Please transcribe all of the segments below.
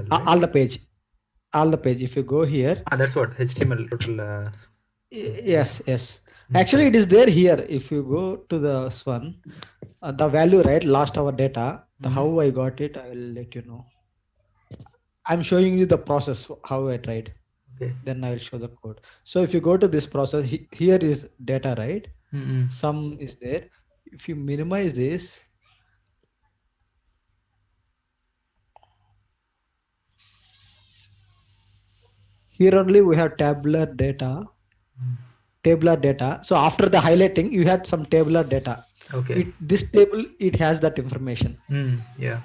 HTML, right? all the page. If you go here, That's what HTML total. yes. Actually, it is there here. If you go to this one, the value, right? Last hour data. How I got it, I will let you know. I'm showing you the process how I tried. Okay. Then I will show the code. So if you go to this process, here is data, right? Sum is there. If you minimize this, here only we have tabular data. So after the highlighting, you had some tabular data. Okay. This table, it has that information. Yeah.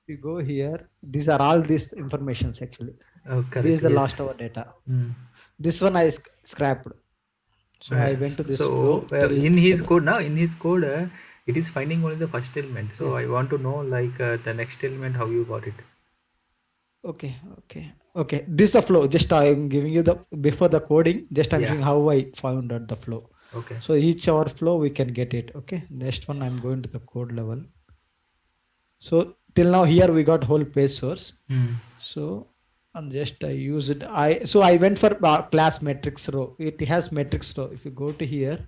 If you go here, these are all these informations actually. Oh, This correct. is the last Yes. hour data. This one I scrapped. So I went to this So flow till in his code now, it is finding only the first element. So I want to know like the next element, how you got it. Okay. This is the flow. Just I'm giving you the before the coding. Just I'm showing how I found out the flow. Okay. So each hour flow we can get it. Okay. Next one I'm going to the code level. So till now here we got whole page source. So and just I used I went for class matrix row. It has matrix row. If you go to here,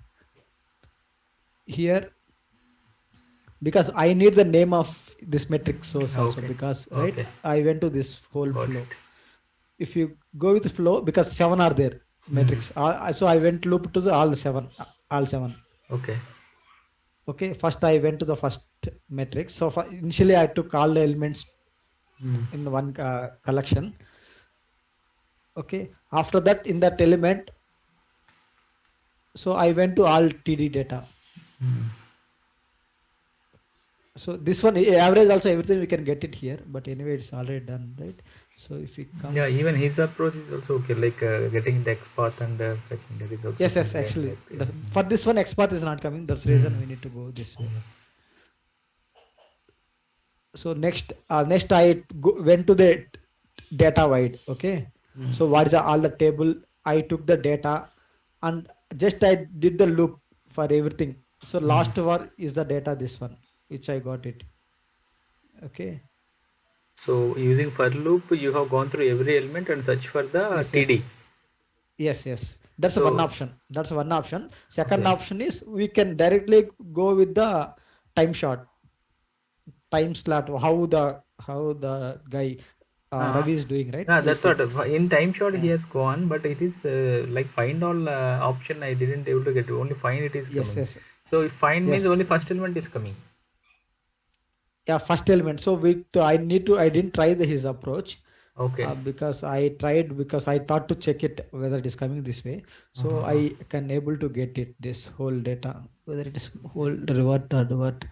because I need the name of this matrix source also, because right I went to this whole flow. If you go with the flow, because 7 are there matrix, so I went loop to the all 7. Okay, first I went to the first matrix. So initially I took all the elements in one collection. Okay, after that in that element, so I went to all TD data. So this one average also, everything we can get it here, but anyway it's already done, right? So if we come, even his approach is also okay, like getting the XPath and fetching that is also yes, actually for this one XPath is not coming. That's the reason we need to go this way. So next I went to the data wide. Okay, so what is all the table? I took the data and just I did the loop for everything. So last one is the data, this one which I got it. Okay, so using for loop you have gone through every element and search for the TD. Yes, that's one option. Second option is we can directly go with the time slot, how the guy Ravi is doing, right? That's what in time shot he has gone, but it is like find all option I didn't able to get. Only find it is coming. So if find means only first element is coming. Yeah, first element. So I didn't try his approach. Okay. Because I tried, because I thought to check it whether it is coming this way. So I can able to get it, this whole data, whether it is whole revert or revert.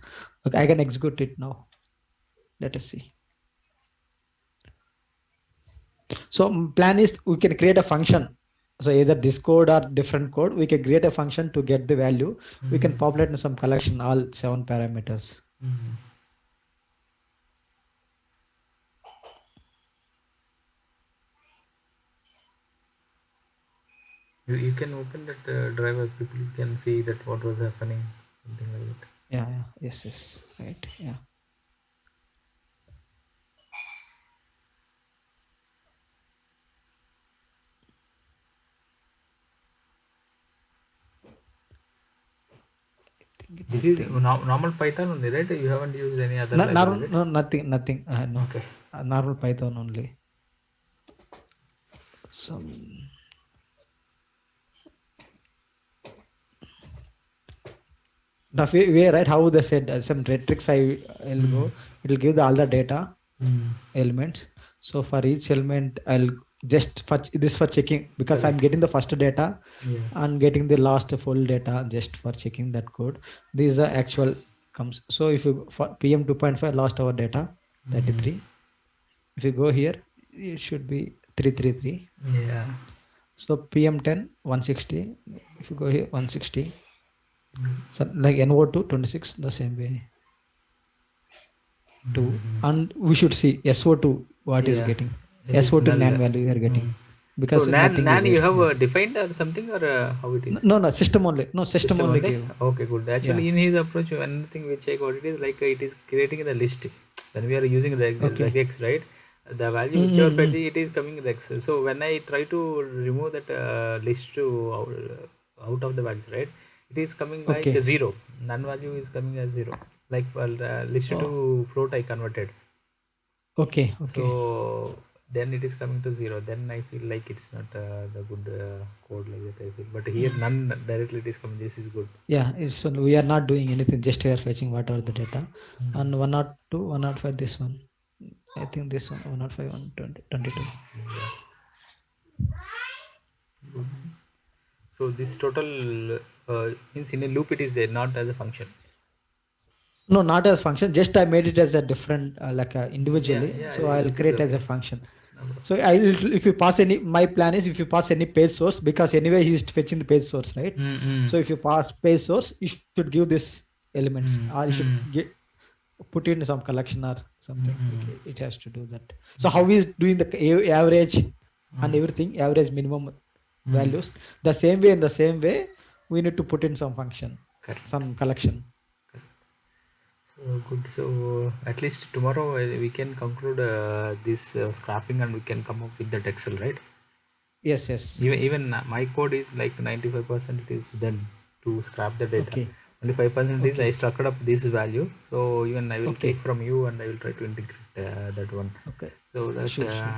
Okay, I can execute it now. Let us see. So plan is we can create a function. So either this code or different code, we can create a function to get the value. We can populate in some collection all 7 parameters. You can open that driver, people can see that what was happening, something like that. Yeah, yes, right, yeah. This is normal Python only, right? You haven't used any other library, right? No, nothing. No. Okay. Normal Python only. So the way, right? How they said some tricks I'll go. It will give all the data elements. So for each element, I'll just for this for checking, because I'm getting the first data and getting the last full data just for checking that code. These are actual comes. So if you for PM 2.5 last hour data 33. If you go here, it should be 333. Yeah. So PM10 160. If you go here 160. So like NO2 26, the same way. 2, and we should see SO2 what is getting. SO2 NaN value we are getting, because so NaN you have defined or something, or how it is? No, system only. No, system only give. Okay, good. Actually, in his approach, another thing which I got, it is like it is creating the list when we are using regex, right? The value whichever Mm-hmm. fetching, it is coming in the Excel. So when I try to remove that list to out of the values, right, it is coming like a Okay. zero. None value is coming as zero. Like, well, list Oh, to float I converted. okay. Okay. So then it is coming to zero. Then I feel like it's not the good code like that I feel. But here Mm. none directly it is coming. This is good. Yeah, it's we are not doing anything, just we are fetching whatever the data. And 102, 105, this one. I think this one, 105, 120, 22. Yeah. So this total means in a loop it is there, not as a function. No, not as function. Just I made it as a different, like Yeah, individually. yeah, So I'll which is create as okay. a function. No problem. So I will, if you pass any, my plan is if you pass any page source, because anyway he's fetching the page source, right? Mm-mm. So if you pass page source, you should give this elements, or you should Mm-mm. get put in some collection or something. Mm-mm. Okay, it has to do that. So how is doing the average and everything, average minimum Mm. values, the same way, in the same way, we need to put in some function, Correct. some collection. So good. So at least tomorrow we can conclude this scrapping and we can come up with that Excel, right? Yes, yes. Even my code is like 95% it is done to scrap the data. Okay, Only 5% is I okay, structured up this value. So even I will take okay, from you and I will try to integrate that one. okay. So that Sure, sure.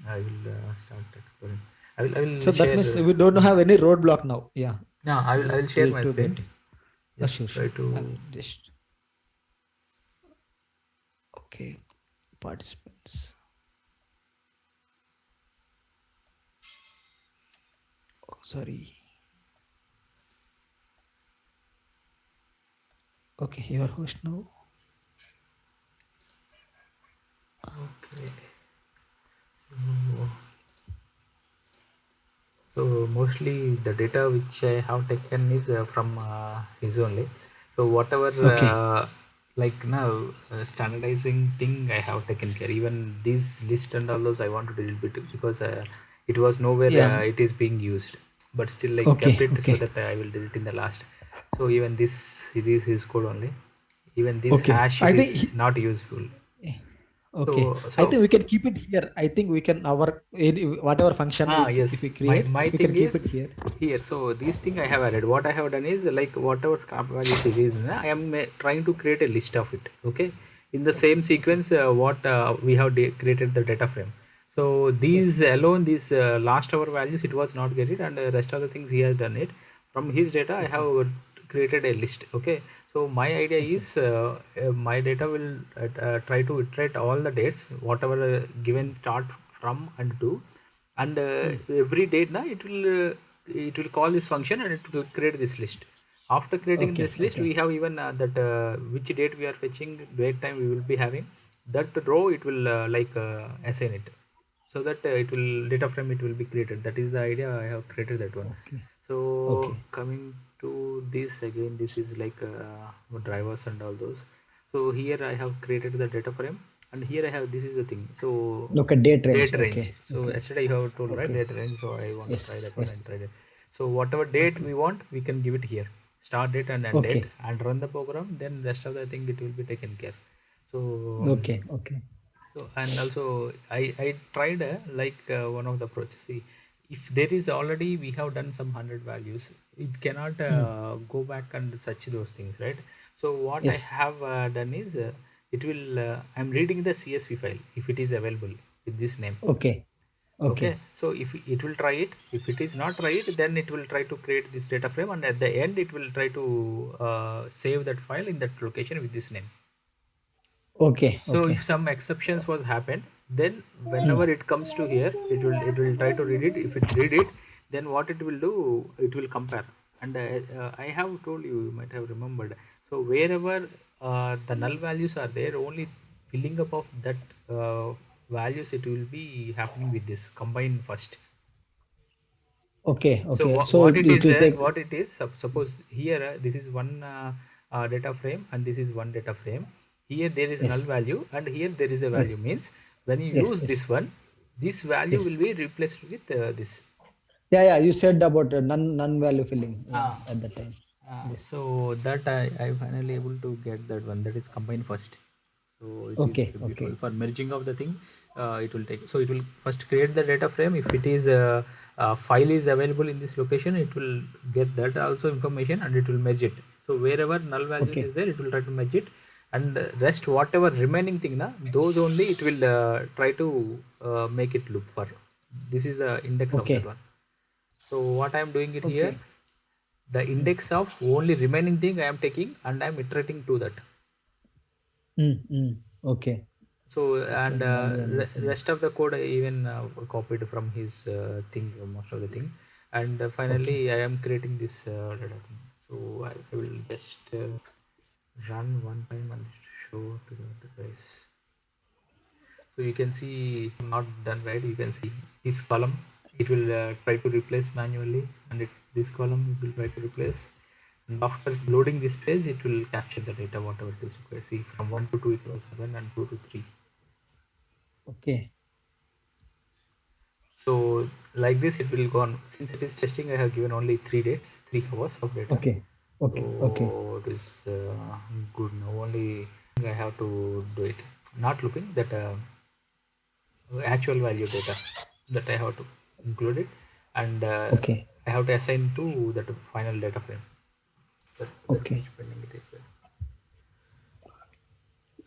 I will start exploring. I will So that share. means we don't have any roadblock now. Yeah, No, I will share till my to screen. date. Just Sure, try sure. to. I'll just okay. Participants. Oh, sorry. Okay, your host now. Okay. So, so mostly the data which I have taken is from his only. So whatever Okay. like now standardizing thing I have taken care. Even this list and all those I want to delete it because it was nowhere Yeah. it is being used. But still I kept Okay. it so Okay. that I will delete in the last. So even this it is his code only. Even this Okay. hash I it think. is not useful. Okay. I So think we can keep it here. I think we can whatever function if yes, we my create, my we can thing keep is it here. here. So this thing I have added. What I have done is like whatever scrap values it is, I am trying to create a list of it. Okay, in the Okay. same Okay. sequence, what we have created the data frame. So Yes. these alone, these last hour values, it was not get it, and the rest of the things he has done it. From his data, I Okay. have created a list. Okay, so my idea Okay. is my data will try to iterate all the dates, whatever given start from and to, and Hmm. every date now it will call this function and it will create this list. After creating Okay. this list Okay. we have even that which date we are fetching, date time we will be having, that row it will assign it, so that it will data frame it will be created. That is the idea I have created that one. Okay. So Okay. coming to this again, this is like drivers and all those. So here I have created the data frame, and here I have, this is the thing. So Okay. Date range. date Okay. range. So Okay. yesterday you have told, right, Okay. date range. So I want to Yes. try that one Yes. and try that. So whatever date Okay. we want, we can give it here. Start date and end date, Okay. and run the program. Then rest of the thing it will be taken care. So Okay. Okay. so and also I tried one of the approaches. See, if there is already we have done some 100 values, it cannot Hmm. go back and search those things, right? So what I Yes. have done is it will I'm reading the CSV file if it is available with this name. Okay. Okay, Okay. so if it will try it, if it is not right, then it will try to create this data frame, and at the end it will try to save that file in that location with this name. Okay. So if Okay. some exceptions was happened, then Hmm. whenever it comes to here, it will try to read it. If it read it, then what it will do, it will compare. And I have told you, you might have remembered. So wherever the null values are there, only filling up of that values it will be happening with this combine first. Okay. So Okay. So what it it is, will take. what it is, suppose here this is one data frame and this is one data frame. Here there is null Yes. value and here there is a value. Yes. Means when you Yes. use Yes. this one, this value Yes. will be replaced with this. Yeah. Yeah. You said about non value filling. Yeah. Ah, At that time. Yes. so that I finally able to get that one, that is combined first. So it is Okay. beautiful Okay. for merging of the thing. it will take. So it will first create the data frame. If it is a file is available in this location, it will get that also information and it will merge it. So wherever null values Okay. is there, it will try to merge it, and rest whatever remaining thing na, those only it will try to make it loop for. This is the index of that Okay. one. So what I am doing it here, Okay. the Mm. index of only remaining thing I am taking and I am iterating to that. Okay. So Okay. and Now I understand. rest of the code I even copied from his thing, most of the thing, and Okay. finally I am creating this data thing. So I will just run one time and show to the guys. So you can see not done right. You can see this column. It will try to replace manually, and this column it will try to replace. And after loading this page, it will capture the data whatever it is required. See, from 1 to 2 it was 7 and 2 to 3. Okay. So like this it will go on. Since it is testing, I have given only 3 days, 3 hours of data. Okay. Okay. Okay. So it is good now. Only I have to do it. Not looping that actual value data that I have to include it, and Okay. I have to assign to that final data frame. That Okay. which pending it is.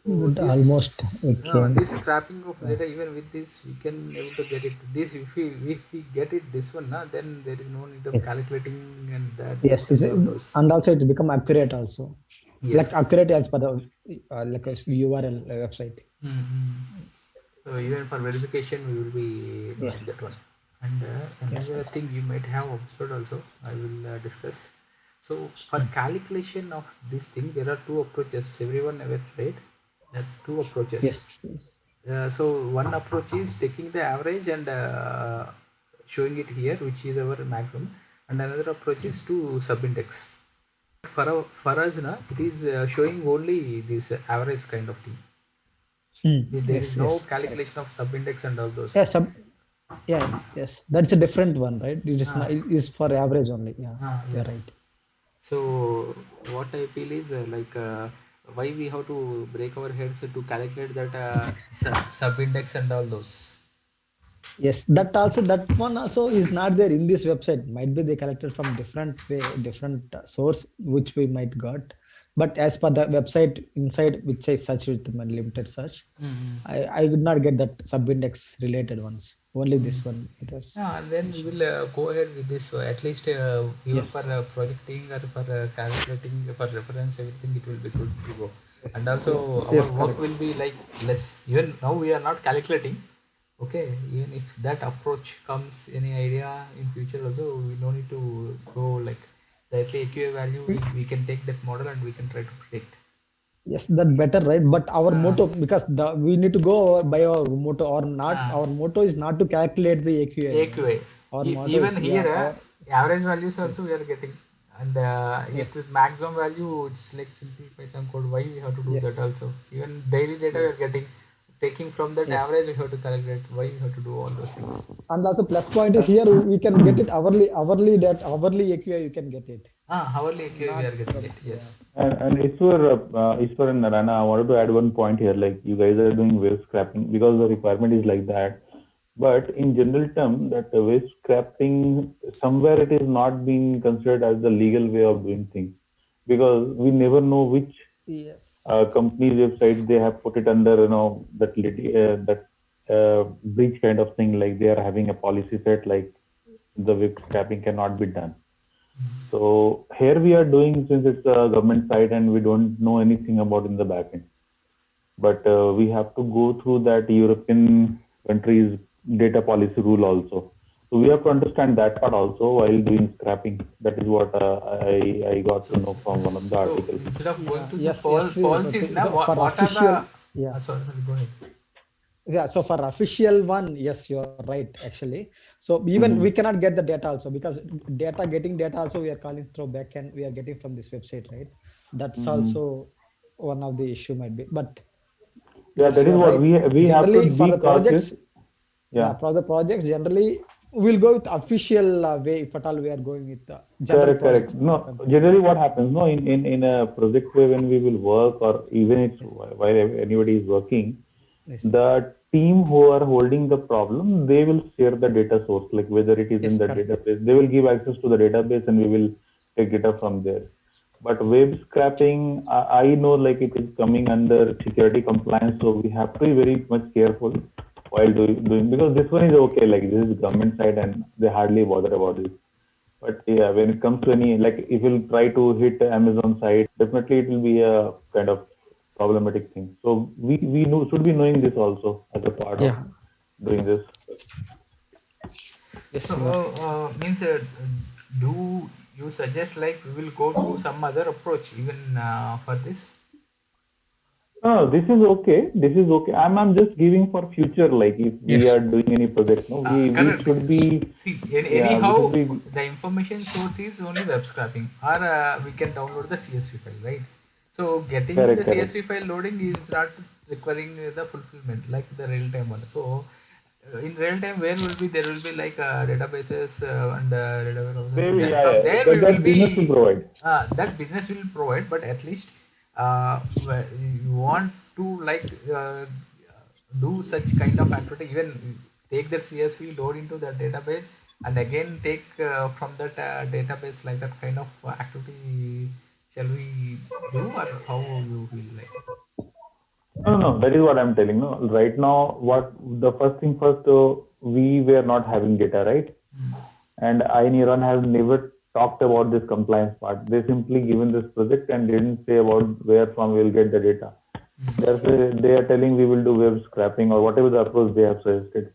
So Good. Almost. Okay. this scrapping of Yeah. data, even with this we can able to get it. This if we get it this one na, then there is no need of Yes. calculating and this Yes. and all those. And also it become accurate also. Yes. Like accurate as per the like a URL website. Mm-hmm. So even for verification we will be Yeah. doing that one. And Yes. another Yes. thing you might have observed also, I will discuss. So for Mm. calculation of this thing, there are two approaches. Everyone ever tried? There are two approaches. Yes. Yes. So one approach is taking the average and showing it here, which is our maximum, and another approach is Yes. to subindex. For us, na, it is showing only this average kind of thing. There is Yes. no Yes. Correct. calculation of subindex and all those. Yeah. Yeah. Yes. That's a different one, right? It is Ah, not. It is for average only. Yeah. You're yes. right. So what I feel is why we have to break our heads to calculate that subindex and all those. Yes, that one also is not there in this website. Might be they collected from different way, different source which we might got. But as per the website inside which I searched with my limited search, Mm-hmm. I did not get that subindex related ones. Only Mm. this one it was Yeah, and then we mentioned. will go ahead with this. At least even Yeah. for projecting or for calculating for reference, everything it will be good to go. Yes. And also our Yes. work Correct. will be like less. Even now we are not calculating. Okay, even if that approach comes, any idea in future also, we don't need to go like directly AQA value. We can take that model and we can try to predict. Yes, that better, right? But our Uh, motto, because the we need to go by our motto or not. uh, Our motto is not to calculate the AQI, right? AQA. Our motto is Even yeah. here, Our average values yes. also we are getting, and it is Yes. maximum value. It's like simple Python code. Why we have to do that Yes. also? Even daily data we are Yes. getting. Taking from that Yes. average, we have to calculate. Why we have to do all those things? And also plus point is here we can get it hourly that hourly AQI you can get it. Hourly AQA we Not are getting from it. yeah. Yes. And Iswar and Narana, I wanted to add one point here. Like you guys are doing waste scrapping because the requirement is like that. But in general term, that waste scrapping somewhere it is not being considered as the legal way of doing things because we never know which Yes. company's website they have put it under that breach kind of thing. Like they are having a policy set like the web scrapping cannot be done. So here we are doing since it's a government site and we don't know anything about in the backend. But we have to go through that European countries data policy rule also. So we have to understand that part also while doing scrapping. That is what I got to So, know from one of the so articles. instead of going Yeah. to the Yes. Yes. policies, now So for what are the? official yeah. Sorry, go ahead. Yeah, so for official one, yes, you're right, actually. So even we Mm-hmm. cannot get the data also because getting data also we are calling through backend, we are getting from this website, right? That's Mm-hmm. also one of the issue might be. But Yeah, yes, that you is are what right. we have to Generally, for be the cautious. projects, yeah, Yeah. for the projects, generally we'll go with official way if at all we are going with the general Correct, correct. projects. No, generally what happens, no, in a project way when we will work or even it's Yes, while anybody is working, yes, the team who are holding the problem, they will share the data source, like whether it is in Yes, the correct. database. They will give access to the database and we will take data from there. But web scraping, I know like it is coming under security compliance, so we have to be very much careful while doing, because this one is okay, like this is government side and they hardly bother about it. But yeah, when it comes to any, like if you'll try to hit Amazon site, definitely it will be a kind of problematic thing. So we know, should be knowing this also as a part of Yeah. doing this. Yes, So, you are right. means do you suggest like we will go to some other approach even for this? No, this is okay. This is okay. I'm just giving for future. Like if we Yes. are doing any project, no, we Correct. should be, See, yeah, we should anyhow, be, the information source is only web scraping, or we can download the CSV file, right? So, getting the correct, correct. CSV file loading is not requiring the fulfillment like the real time one. So, in real time, where will be there will be like databases and data warehouses. Maybe, Then yeah, from yeah. there, we will That business will be provide. that business will provide, but at least you want to like do such kind of activity, even take that CSV, load into that database, and again take from that database like that kind of activity. Shall we do, or how you feel like? No, no, that is what I'm telling. No, right now, what the first thing first, we were not having data, right? Mm. And iNeuron has never talked about this compliance part. They simply given this project and didn't say about where from we will get the data. Mm. They are telling we will do web scraping or whatever the approach they have suggested.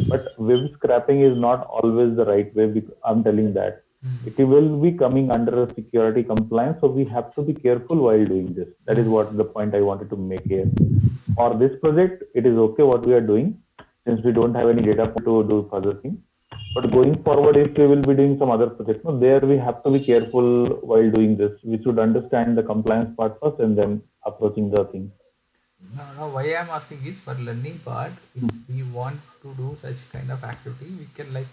But web scraping is not always the right way. I'm telling that it Mm. will be coming under a security compliance, so we have to be careful while doing this. That is Mm. what the point I wanted to make here. For this project, it is okay what we are doing since we don't have any data to do further things. But going forward, if we will be doing some other project, no, there we have to be careful while doing this. We should understand the compliance part first and then approaching the thing. Now, why I'm asking is for learning part. If we want to do such kind of activity, we can like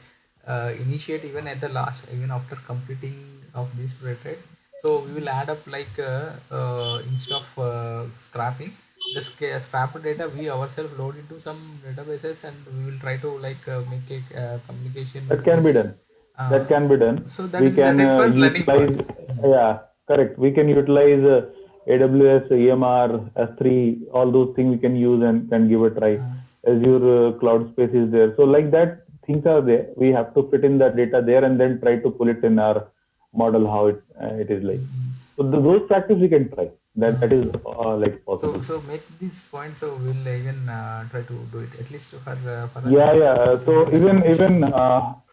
initiate even at the last, even after completing of this project. Right? So we will add up like instead of scrapping the scrap data, we ourselves load into some databases, and we will try to like make a communication That with can be this. done. Uh, That can be done. so We that can is for learning part. utilize, yeah, correct. We can utilize AWS, EMR, S3, all those things we can use and can give a try. Uh, Azure cloud space is there. So like that, things are there. We have to fit in the data there and then try to pull it in our model how it is like. So those practice we can try. That is like so possible. so make this point. So we'll even try to do it at least for us. Yeah, It will yeah. become So more efficient.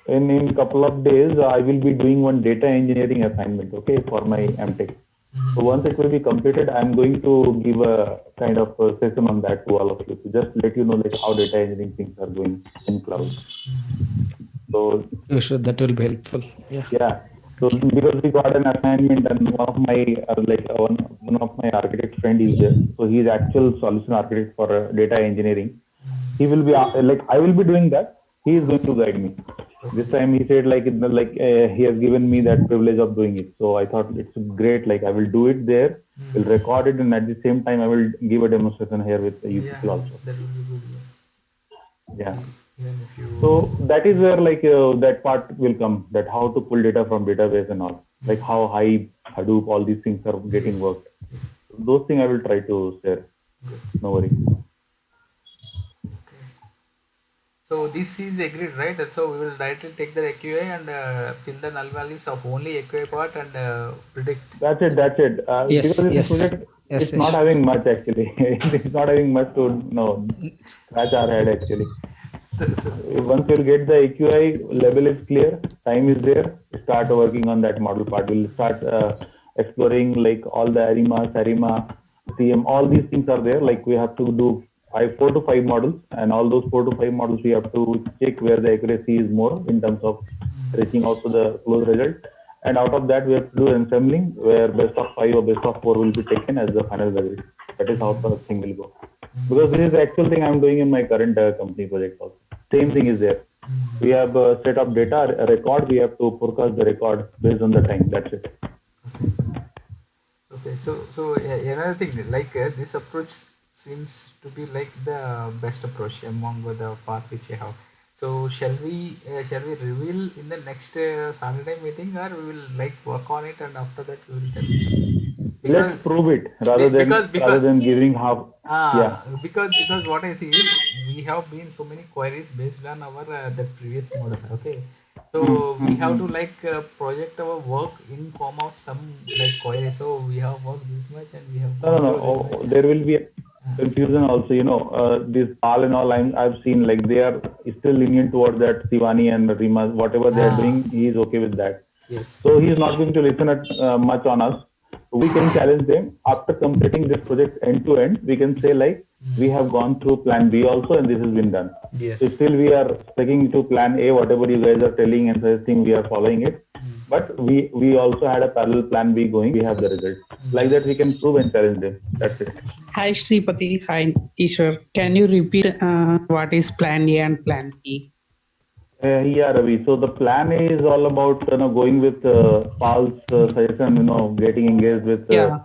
even in couple of days, I will be doing one data engineering assignment. Okay, for my MTech. So once it will be completed, I'm going to give a kind of a session on that to all of you to just let you know like how data engineering things are going in cloud. So You should. That will be helpful. Yeah. yeah. So Okay. because we got an assignment and one of my one of my architect friend is there. So he's actual solution architect for data engineering. He will be like I will be doing that. He is going to guide me. This Okay. time he said he has given me that privilege of doing it. So I thought it's great. Like I will do it there. Will record it and at the same time I will give a demonstration here with you Yeah, people also. that will be good. Yeah. Yeah. Even if you. So that is where like that part will come. That how to pull data from database and all. Like how high Hadoop all these things are getting Yes. worked. Those things I will try to share. Good. No worry. Okay. So this is agreed, right? And so we will directly take the AQI and fill the null values of only AQI part and predict. That's it. That's it. Because Yes. this Yes. project, Yes. it's not Yes. having much actually. It's not having much to scratch our head actually. So Once you'll get the AQI level is clear, time is there. Start working on that model part. We'll start exploring like all the ARIMA, CM, all these things are there. Like we have to do 4 to 5 models, and all those 4 to 5 models we have to check where the accuracy is more in terms of reaching out to the close result. And out of that, we have to do ensembling where best of 5 or best of 4 will be taken as the final result. That is how the thing will go. Because this is the actual thing I'm doing in my current company project also. Same thing is there. We have a set of data, a record, we have to forecast the record based on the time. That's it. okay. Okay. So another thing like this approach seems to be like the best approach among the path which you have. So shall we reveal in the next Saturday meeting, or we will like work on it and after that we will tell? Let's Because prove it because rather because than giving half. Yeah. because what I see is we have been so many queries based on our the previous model. Okay, so we have to like project our work in form of some like query. So we have worked this much and we have No, no, gone no. through this much. There will be a confusion also. This all and all I've seen like they are still lenient towards that Shivani and Rima. Whatever they are Ah, doing, he is okay with that. yes. So he is not going to listen much on us. We can challenge them after completing this project end to end. We can say like we have gone through plan B also, and this has been done. So Yes. still we are sticking to plan A. Whatever you guys are telling and suggesting, we are following it. But we also had a parallel plan B going. We have the result. Like that, we can prove and challenge them. That's it. Hi Sripati, hi Ishwar. Can you repeat what is plan A and plan B? Yeah, Ravi. So the plan A is all about going with Paul's suggestion. Getting engaged with Yeah,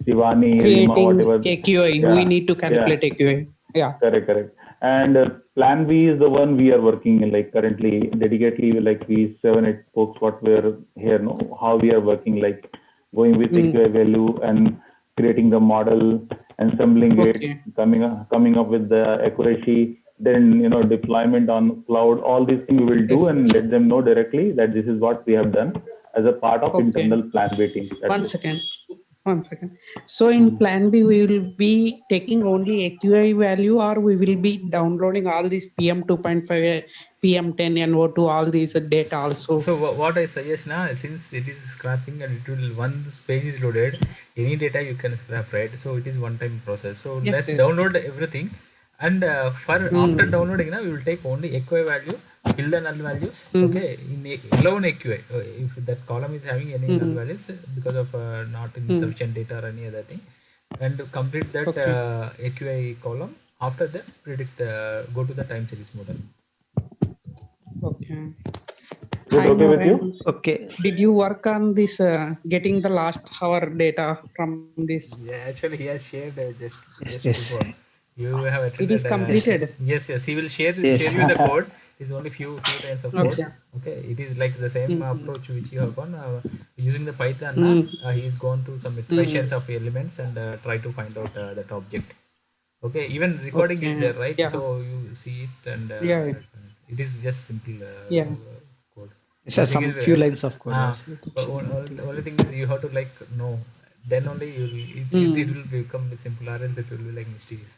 Shivani, Rima, creating whatever. AQI. We Yeah, need to yeah, calculate AQI. Yeah. correct, correct. And plan B is the one we are working in, like currently, dedicatedly, like we 7, 8 folks, what we're here, no, how we are working, like going with Mm, AQI value and creating the model, assembling it, okay. coming up with the accuracy, then deployment on cloud. All these things we will do Yes, and yes. let them know directly that this is what we have done as a part of Okay. internal plan B team. That's One it. second. One second. So in Mhm. plan B, we will be taking only AQI value, or we will be downloading all these PM 2.5, PM10, NO2, all these data also. So what I suggest now, since it is scrapping and it will once page is loaded, any data you can scrap, right? So it is one time process. So Yes, let's yes. download everything, and for after Mm, downloading now, we will take only AQI value, fill the null values. mm, Okay, in alone AQI, if that column is having any null mm, values because of not mm. insufficient data or any other thing, and to complete that Okay. AQI column. After that, predict go to the time series model. Okay. Is it Hi, okay with you? Narayan. Okay. Did you work on this getting the last hour data from this? Yeah, actually, he has shared just Yes. before. You have It is attended. completed. Yes. He will share Yes. you the code. It's only few lines of code. Okay. Okay, it is like the same Mm, approach which you have gone using the Python. mm, He's gone to some mm. iterations of elements and try to find out that object. Okay, even recording is Okay. there, right? Yeah. So you see it and Yeah. it is just simple Yeah. code. It's Only thing some is, few lines of code. Yeah. the only thing is you have to like know. Then only it Mm. will become simple, or else it will be like mysterious.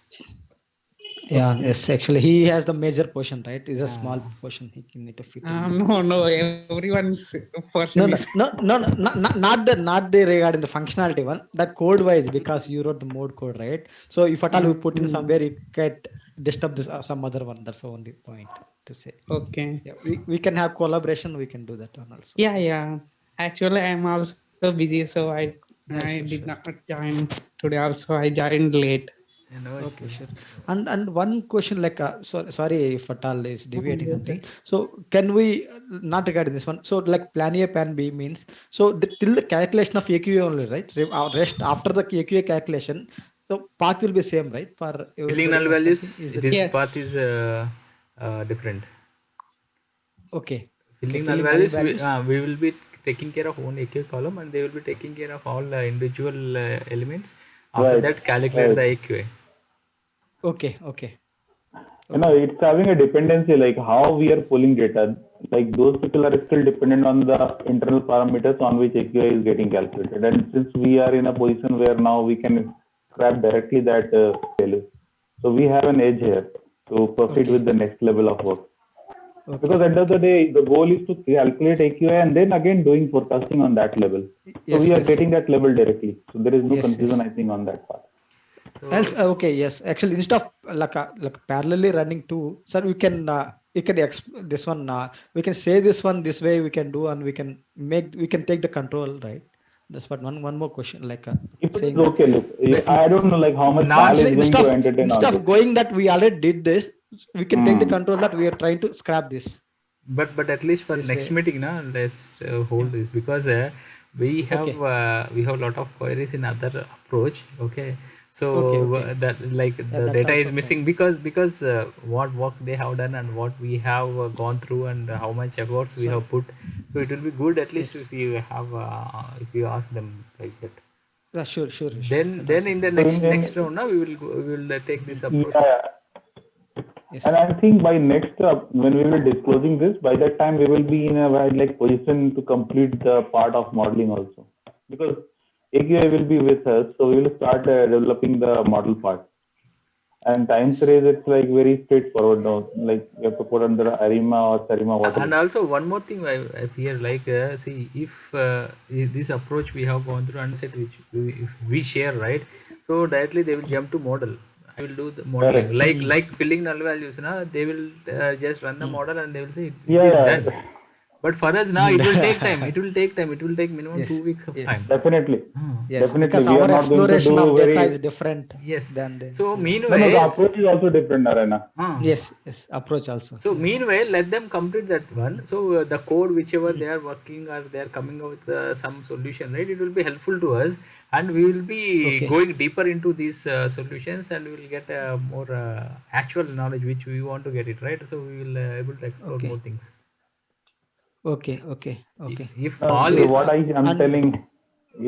Yeah. Okay. Yes. Actually, he has the major portion, right? It's a small Ah, portion he can need to fit in. No, no. Everyone's No, portion no, is. no, no, no, not the regarding the functionality one. The code wise, because you wrote the mode code, right? So if at all you put in Mm. somewhere, you get disturb this some other one. That's the only point to say. Okay. Yeah, we can have collaboration. We can do that one also. Yeah, yeah. Actually, I'm also busy, so Yeah, I sure, did sure. not join today. Also, I joined late. no Okay, issue. sure. And one question like sorry if at all is deviating Yes, something. yes. So can we not regarding this one? So like plan A, plan B means so till the calculation of AQA only, right? Rest after the AQA calculation, so path will be same, right? For Filling everybody null or values, something. Is it it is path Yes. is different. okay? Okay, Filling null filling null values, values. we will be taking care of one AQ column, and they will be taking care of all individual elements. After Right, that, calculate the right. AQA. Okay, okay, okay. It's having a dependency like how we are pulling data. Like those people are still dependent on the internal parameters on which AQI is getting calculated. And since we are in a position where now we can grab directly that value, so we have an edge here to proceed with Okay. the next level of work. Because Okay. at the end of the day, the goal is to calculate AQI and then again doing forecasting on that level. So we Yes, are yes, getting that level directly. So there is no yes, confusion, yes. I think, on that part. Else, So okay, yes. Actually, instead of like parallelly running two, sir, we can this one. We can say this one this way. We can do, and we can take the control, right? That's what one more question, like If it is saying that okay, look, I don't know like how much not Pal is instead going instead to of entertain instead on of this. going that we already did this, we can take the Hmm. control that we are trying to scrap this but at least for this next way. meeting now let's Yeah. hold this because we have Okay. a lot of queries in other approach. Okay, So Okay. that like Yeah, the that's data also is fine. missing because what work they have done and what we have gone through and how much efforts we So have put. So it will be good at least yes. if you have if you ask them like that. Yeah, sure, Ishwar. That's Then also in the fine. So next round now we will take this approach. yeah, and Yes. I think by next when we will disclosing this, by that time we will be in a like position to complete the part of modeling also, because AQI will be with us, so we will start developing the model part. And time Yes. series, it's like very straightforward now. Like you have to put under Arima or Sarima, whatever. And also one more thing I fear like see if this approach we have gone through and set which if we share, right, so directly they will jump to model. I will do the modeling Correct. Mm. like filling null values now they will just run the Mm. model and they will say it Yeah, is done. yeah, But for us now it will take time, it will take minimum Yes. 2 weeks of time. Yes. definitely. Hmm. Yes. Definitely. Because We are our not going to exploration do of data is very, different Yes. than the So yeah. no, the meanwhile, approach is also different, Narayana. Yes. Yes. Approach also. so Yeah. meanwhile, let them complete that one. So the code, whichever they are working or they are coming out with some solution, right? It will be helpful to us, and we will be Okay. going deeper into these solutions, and we will get more actual knowledge which we want to get it, right? So we will able to explore more Okay. things. Okay. Okay. Okay. If Paul So is what I'm And telling,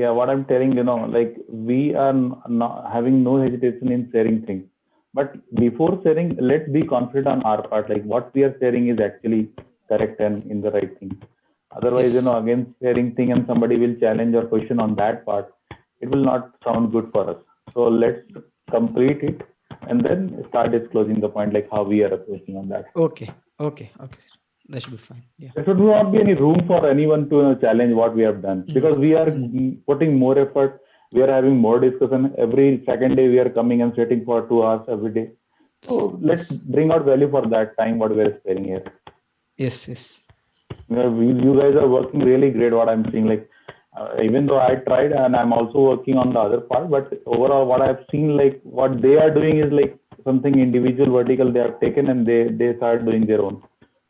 yeah, what I'm telling, like we are not having no hesitation in sharing things. But before sharing, let's be confident on our part, like what we are sharing is actually correct and in the right thing. Otherwise, yes. again sharing thing and somebody will challenge or question on that part, it will not sound good for us. So let's complete it and then start disclosing the point, like how we are approaching on that. Okay. Okay. Okay. That should be fine. Yeah. There should not be any room for anyone to challenge what we have done, Mm. because we are Mm. putting more effort. We are having more discussion every second day. We are coming and sitting for 2 hours every day. So let's Yes. bring out value for that time what we are spending here. Yes. Yes. You guys are working really great. What I'm seeing, like even though I tried and I'm also working on the other part, but overall what I've seen, like what they are doing is like something individual vertical they have taken and they start doing their own.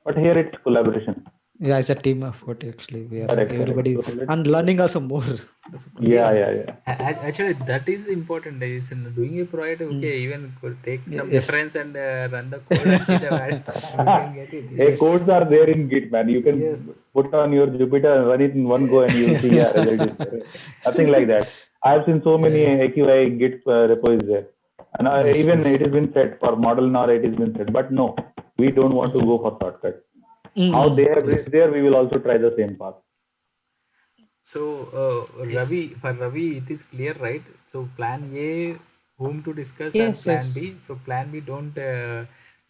But here it's collaboration. Yeah, it's a team effort actually. We are Correct, correct. everybody So let's, and learning also more. That's a good yeah, Yeah, thing. yeah, yeah. actually that is important. Is in doing a project. Mm. Okay, even could take some Yes. reference and run the code and see the value. We can get it. Hey, Yes. codes are there in Git, man. You Yes. can put on your Jupyter and run it in one go, and you'll see, yeah, result is there. Nothing like that. I've seen so many Yeah. AQI Git repos there, and Yes. even it Yes. has been set for model now. It has been set, but no, we don't want to Mm. go for shortcut. How they Mm. have Yes. reached there, we will also try the same path. So, Yeah. Ravi, for Ravi, it is clear, right? So, plan A, whom to discuss, and Yes, plan B. yes. So, plan B, don't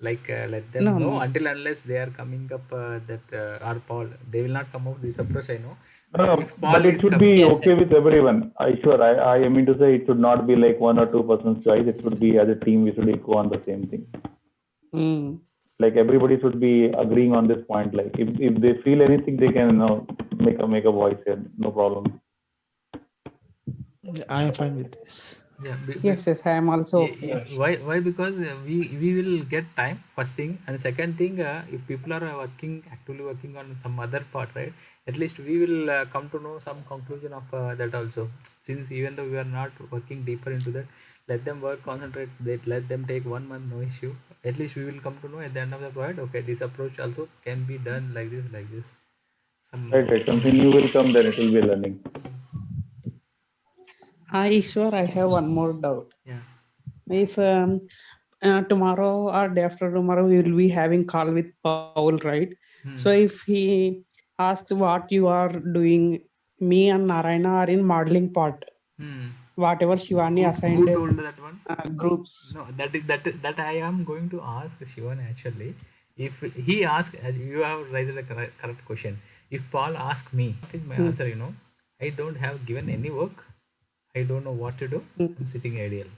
let them No, know no. until unless they are coming up that or Paul. They will not come up with this approach, I know. No, no, If but Paul it is should coming, be Yes, okay yes. with everyone. I mean to say it should not be like one or two persons choice. It should be as a team. We should go on the same thing. Mm. Like everybody should be agreeing on this point. Like if they feel anything, they can make a voice here. No problem. I am fine with this. yeah, Yes, yes. I am also okay. why because we will get time first thing, and second thing if people are working actively working on some other part, right, at least we will come to know some conclusion of that also, since even though we are not working deeper into that, let them work, concentrate, let them take 1 month, no issue. At least we will come to know at the end of the project, okay, this approach also can be done like this some. Right, right. Something new will come, then it will be learning. Ishwar, I have one more doubt. Yeah. If tomorrow or day after tomorrow we will be having call with Paul, right? So Hmm. if he asks what you are doing, me and Narayana are in modeling part. Hmm. Whatever Shivani Who assigned told that one? groups. No, that I am going to ask Shivan actually. If he asks, as you have raised a correct question. If Paul asks me, what is my Mm, answer? I don't have given any work. I don't know what to do. mm, I'm sitting ideal.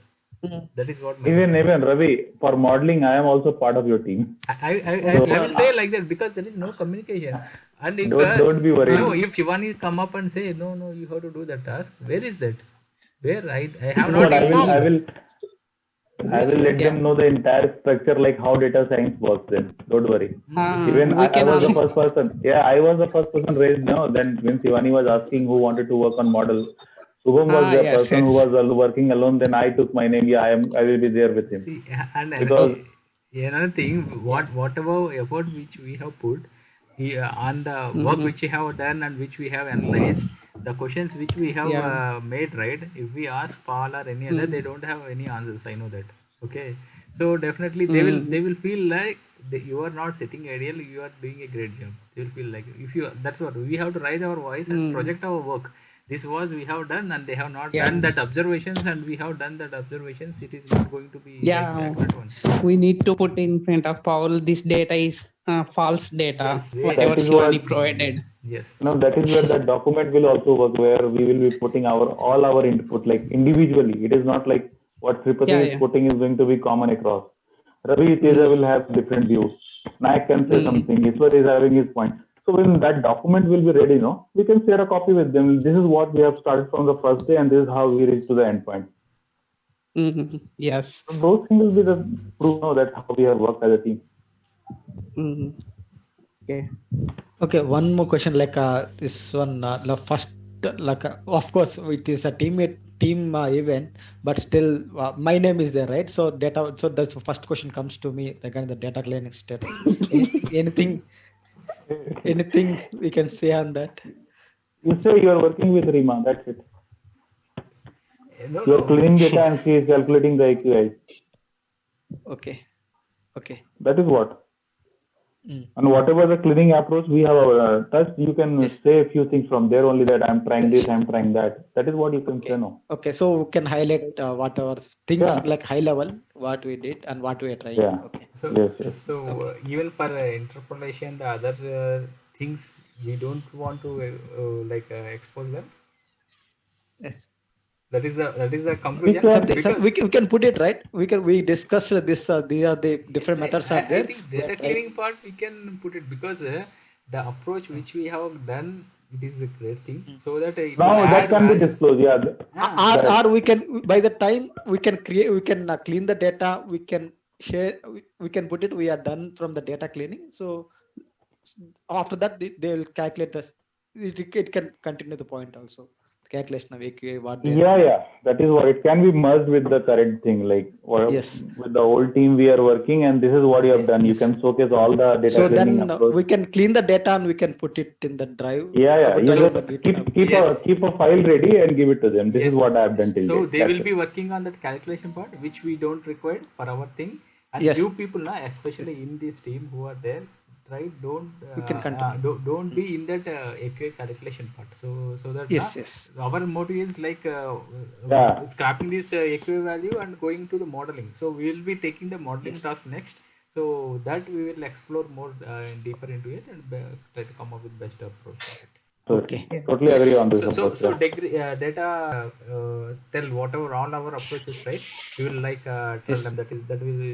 mm. That is what my Even answer. even Ravi, for modeling, I am also part of your team. Okay, I will So say okay. like that because there is no communication. And if don't be no, worried. if Shivani come up and say no, you have to do that task. Where is that? Where I have No, not but informed. I Where will let Yeah. them know the entire structure, like how data science works. Then don't worry. Even We I can was the all. first person. Yeah, I was the first person raised. No, then when Shivani was asking who wanted to work on model, Shubham was the Yes, person who yes. was working alone. Then I took my name. Yeah, I will be there with him See, and because another thing, whatever effort which we have put on the work Mhm. which we have done and which we have analyzed, the questions which we have Yeah. made, right? If we ask Paul or any other, they Mm. don't have any answers. I know that. Okay, so definitely Mm. they will feel like you are not sitting ideal. You are doing a great job. They will feel like if you. That's what we have to raise our voice and Mm. project our work. This was we have done and they have not Yeah. done that observations and we have done that observations. It is not going to be like the Yeah. accurate one. We need to put in front of Paul this data is false data, Yes, way whatever that is heavy. what Shivani provided. Yes. that is where that document will also work, where we will be putting our all our input like individually. It is not like what Yeah, Sripati is yeah. putting is going to be common across. Ravi Teja will Mm. have different views. Nayak can say Mm. something. Iswar is having his point. So when that document will be ready, no, we can share a copy with them. This is what we have started from the first day, and this is how we reach to the end point. Mm. Yes. So those things will be the proof now that how we have worked as a team. Mm. Okay. Okay, one more question. Like this one, the first, like of course it is a team event, but still my name is there, right? So data. So that's the first question comes to me regarding the data cleaning steps. Anything we can say on that? You say you are working with Rima. That's it. No, You are no. cleaning data, and she is calculating the AQI. Okay, okay. That is what. Mm. And whatever the cleaning approach we have touched, you can Yes. say a few things from there only that I'm trying this, Yes. I'm trying that. That is what you can say Okay. now. Okay. So we can highlight whatever things Yeah, like high level, what we did and what we are trying. yeah, Okay. So, yes, yes. so Okay. even for interpolation, the other things we don't want to expose them. Yes. That is the We conclusion can, Something. because We can put it right. We discussed this. These are the yes, different methods I, are I there. think We are data trying. cleaning part we can put it because the approach which we have done it is a great thing Mm. so that it will now that add can be value. disclosed. Yeah, Ah, correct. Or we can by the time we can create, we can clean the data. We can share. We can put it. We are done from the data cleaning. So after that, they will calculate this. It can continue the point also. Calculation of AQA, what they are Yeah, doing. yeah, that is what it can be merged with the current thing. Like Yes. with the old team we are working, and this is what you have done. You Yes. can showcase all the data So cleaning then approach. we can clean the data and we can put it in the drive, Yeah, yeah. our You drive so in the just GitHub. yeah, keep a file ready and give it to them. This yeah. is what I have done till So date. they That's will it. be working on that calculation part, which we don't require for our thing. And Yes. you people, now, especially Yes. in this team who are there, try We can continue. don't Mm. be in that AQA calculation part. So that now Yes. Yes. our motive is like Yeah. scrapping this AQA value and going to the modeling. So we will be taking the modeling Yes. task next. So that we will explore more deeper into it and try to come up with best approach for it. So Okay. Yes. totally agree on this approach. So Yeah. data tell whatever all our approaches right. We will tell Yes. them that will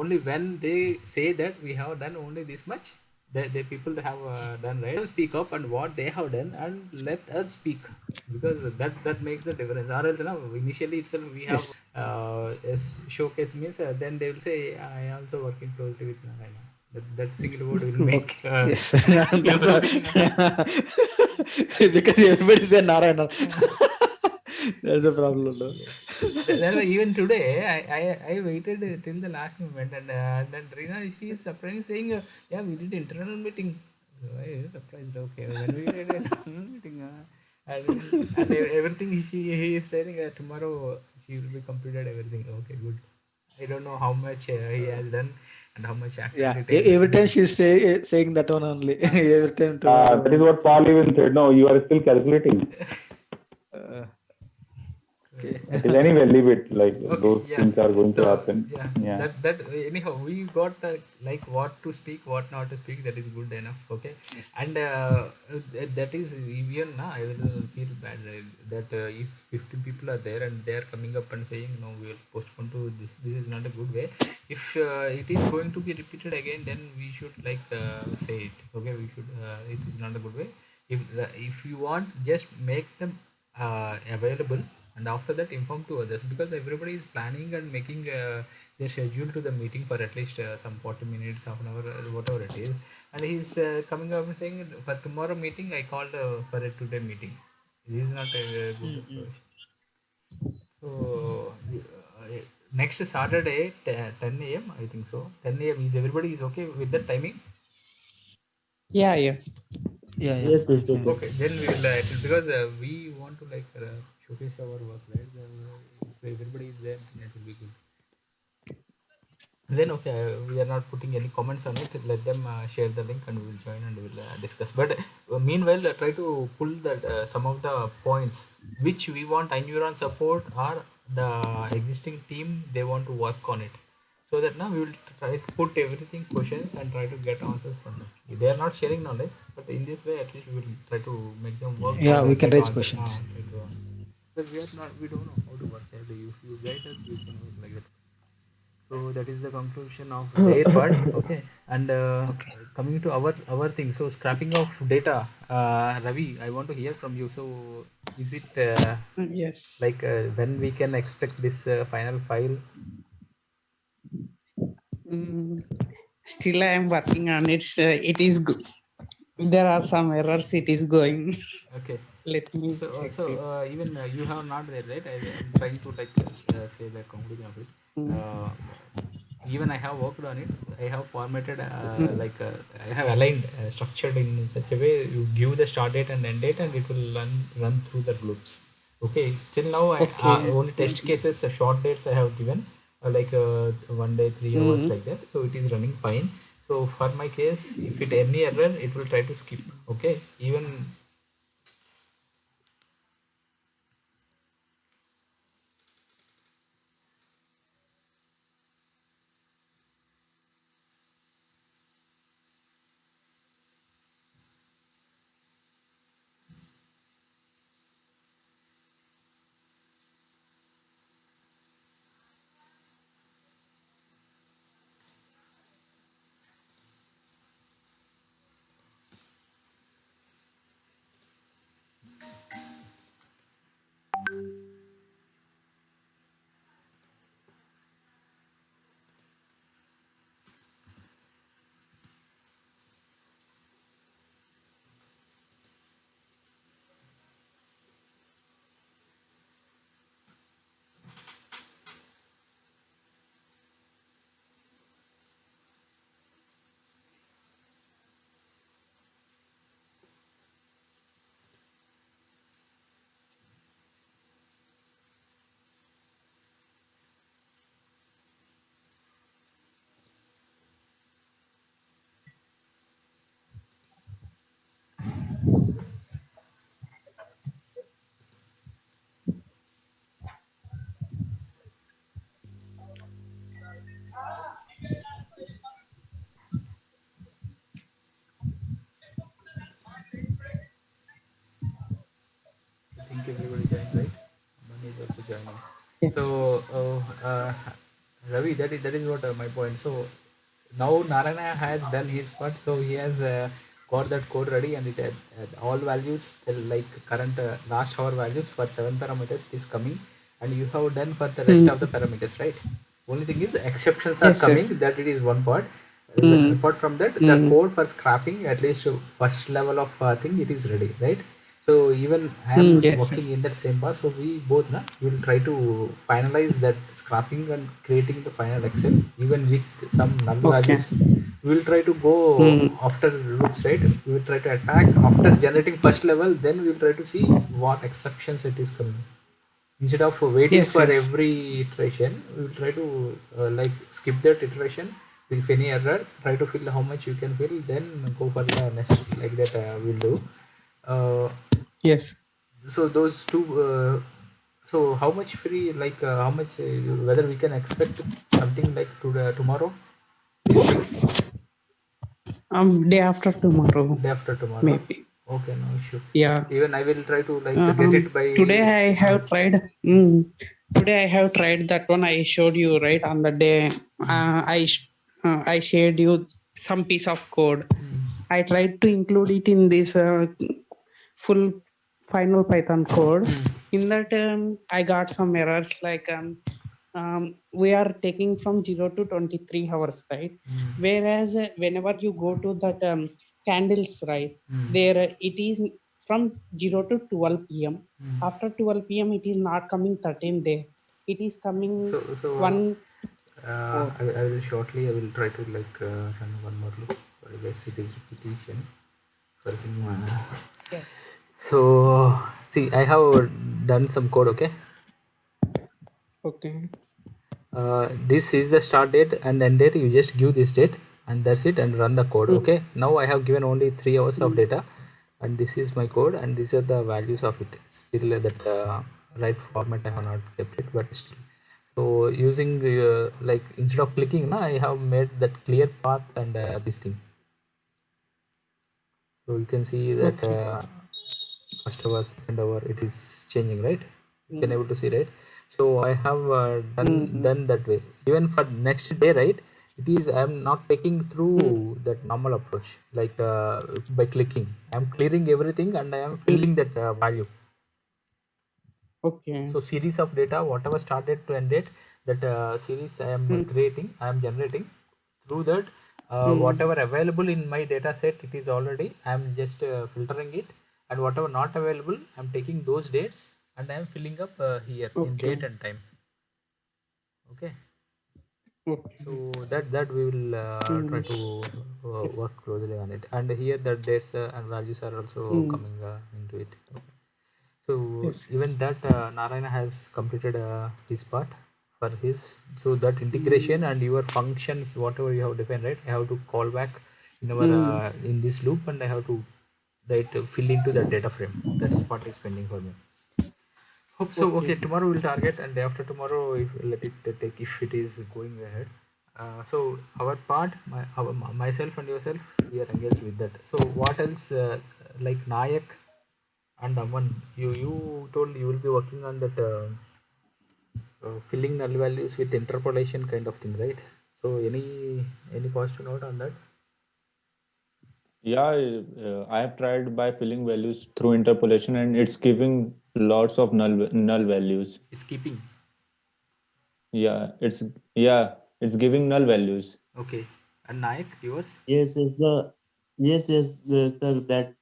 only when they say that we have done only this much. The people have done right. Speak up and what they have done and let us speak because that makes the difference. Or else now initially itself we have Yes. showcase means then they will say I also working closely with Narayana. That single word will make Okay. Yes. That's what. everything. Because everybody say Narayana. That's the problem. No? Yes. That's why even today I waited till the last moment and then Rina she is surprised saying yeah we did internal meeting. So I was surprised okay when we did internal meeting and everything he is saying tomorrow she will be completed everything okay good. I don't know how much he has done and how much Yeah. activity takes Every time but she's saying that one only. Every time That is tomorrow. what Paul even said. No, you are still calculating. Uh, okay. so It is anyway, leave it. Like okay, those yeah. things are going to So happen. yeah, Yeah. that anyhow we got like what to speak, what not to speak. That is good enough. Okay, Yes. and that is even now I will feel bad that if 50 people are there and they are coming up and saying no, we will postpone to this. This is not a good way. If it is going to be repeated again, then we should say it. Okay, we should. It is not a good way. If you want, just make them available and after that inform to others because everybody is planning and making their schedule to the meeting for at least some 40 minutes half an hour whatever it is and he's coming up and saying for tomorrow meeting I called for a today meeting. This is not a good Mm-mm. approach. So next Saturday, 10 a.m. I think so. 10 a.m. Is everybody is okay with that timing? Yeah, yeah. Yeah, yeah, Yes, I'm it's fine. okay. Okay, then we will because we want to like showcase our work, right? If everybody is there, then it will be good. Then okay, we are not putting any comments on it. Let them share the link and we will join and we will discuss. But meanwhile, try to pull that some of the points which we want Inuran support or the existing team they want to work on it. So that now we will try to put everything questions and try to get answers from them. They are not sharing knowledge, but in this way at least we will try to make them work and Yeah, we try can to raise answer. questions. Try to, because we don't know how to work. Right? If you guide us, we can work like that. So that is the conclusion of their part. Okay, and Okay. coming to our thing. So scrapping of data, Ravi, I want to hear from you. So is it Yes. like when we can expect this final file? Mm, Still, I am working on it. It is good. There are some errors. It is going. Okay. Let me So check so it. even you have not there, right? I'm trying to like say the conclusion of it. Mm, Uh, Even I have worked on it. I have formatted mm. like I have aligned structured in such a way you give the start date and end date and it will run through the loops. Okay, still now I Okay. only test cases short dates I have given like 1 day 3 hours Mm. like that, so it is running fine. So for my case if it any error it will try to skip. Okay, even I think everybody joined, right? Mani is also joining. So, Yes. Ravi, that is what my point. So now Narayana has done his part. So he has got that code ready, and it had all values like current last hour values for 7 parameters is coming, and you have done for the rest of the Mm. parameters, right? Only thing is exceptions are Yes, coming. yes. That it is one part. Mm. Apart from that, the Mm. code for scrapping at least first level of thing it is ready, right? So even I am Yes, working yes. in that same path. So we both na will try to finalize that scrapping and creating the final Excel even with some null Okay. values. We will try to go Mm. after loops, right? We will try to attack after generating first level. Then we will try to see what exceptions it is coming. Instead of waiting Yes, for yes. every iteration, we will try to like skip that iteration with any error. Try to fill how much you can fill, then go for the next like that. We'll do. Uh, Yes. so those two. So how much free? Like how much? Whether we can expect something like tomorrow? This thing Day after tomorrow, day after tomorrow. maybe. Okay, no issue. Yeah. Even I will try to like get it by. Today I Uh, have tried. Mm, Today I have tried that one I showed you right on the day. mm, I shared you some piece of code. mm, I tried to include it in this full final Python code. mm, In that, I got some errors like we are taking from 0 to 23 hours, right? mm, Whereas whenever you go to that candles, right, mm, there it is from 0 to 12 p.m. After 12 p.m. it is not coming 13 day. It is coming So 1 4. I will shortly. I will try to like run one more loop. But I guess it is repetition for him. Yes. So see, I have done some code. Okay. Okay. This is the start date and end date. You just give this date and that's it, and run the code. Okay. Now I have given only 3 hours of data, and this is my code, and these are the values of it. Still that right format I have not kept it, but still. So using like instead of clicking, na, I have made that clear path and this thing. So you can see that Okay. first hour, second hour, it is changing, right? You can able to see, right? So I have done that way. Even for next day, right? It is I am not taking through that normal approach, like by clicking. I am clearing everything and I am filling that value. Okay. So series of data, whatever started to end date, that series I am creating, I am generating. Through that, whatever available in my data set, it is already. I am just filtering it, and whatever not available, I am taking those dates and I am filling up here in Okay. date and time. Okay. Okay. So that we will try to Yes. work closely on it. And here the dates and values are also coming into it. Okay. So Yes. even that Narayana has completed his part for his. So that integration and your functions, whatever you have defined, right? I have to call back in our in this loop, and I have to fill into that data frame. That's what is pending for me. Hope so. Okay, Okay. tomorrow we'll target, and day after tomorrow, if let it take if it is going ahead. So our part, myself and yourself, we are engaged with that. So what else? Like Nayak and Aman, you told you will be working on that filling null values with interpolation kind of thing, right? So any positive note on that? Yeah, I have tried by filling values through interpolation, and it's giving lots of null values. Skipping. Yeah, it's giving null values. Okay. And Nayak, yours? Yes, sir.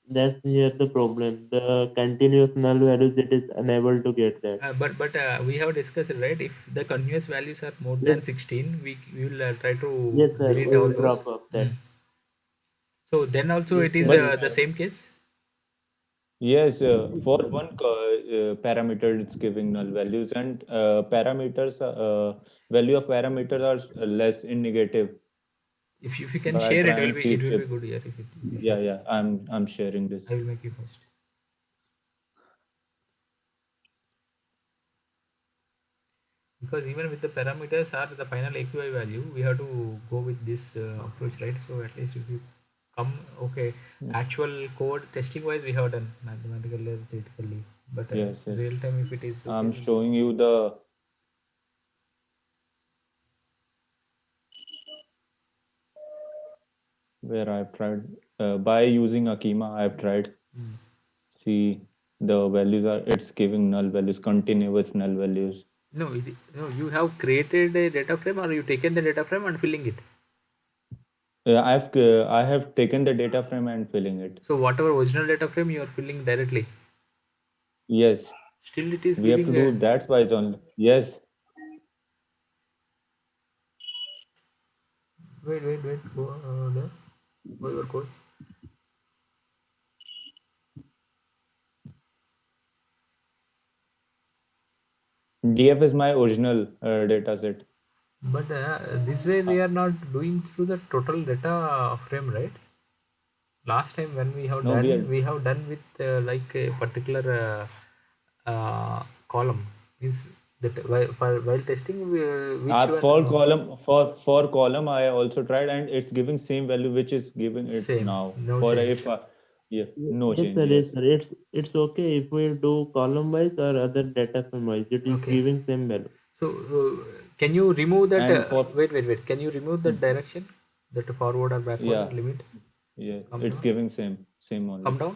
That's here the problem. The continuous null values, it is unable to get that. But we have discussed it, right? If the continuous values are more Yes, than 16, we will try to yes, sir. delete We all will those. drop off Hmm. that. So then also Yes, it is sir. But the same case. yes, for one parameter, it's giving null values, and parameters, value of parameters are less in negative If you can by share it, trying it each. will be good here. If Yeah, you yeah, I'm sharing this. I will make you first. Because even with the parameters or the final AQI value, we have to go with this approach, right? So at least if you come, okay, Yeah. actual code testing wise, we have done mathematically, theoretically, but Yes, yes. real time, if it is okay, I'm showing you the where I've tried by using Akima. I've tried. mm. See, the values are it's giving null values, continuous null values. No, no, you have created a data frame or you taken the data frame and filling it. I have taken the data frame and filling it. So whatever original data frame you are filling directly, Yes, still it is we have to giving do a that wise only. Yes, wait, go there, go your code. DF is my original data set. But this way we are not doing through the total data frame, right? Last time when No, we are we have done with like a particular column. Means that while testing, which one for column I also tried, and it's giving same value which is giving it same, now. no For change. if yeah, no Yes, change. sir. Yes, Yes, sir. It's okay if we do column wise or other data frame wise. It is Okay. giving same value. So can you remove that? and for Wait. Can you remove that direction? That forward or backward yeah, limit? yeah, Come it's down. giving same Come only. down.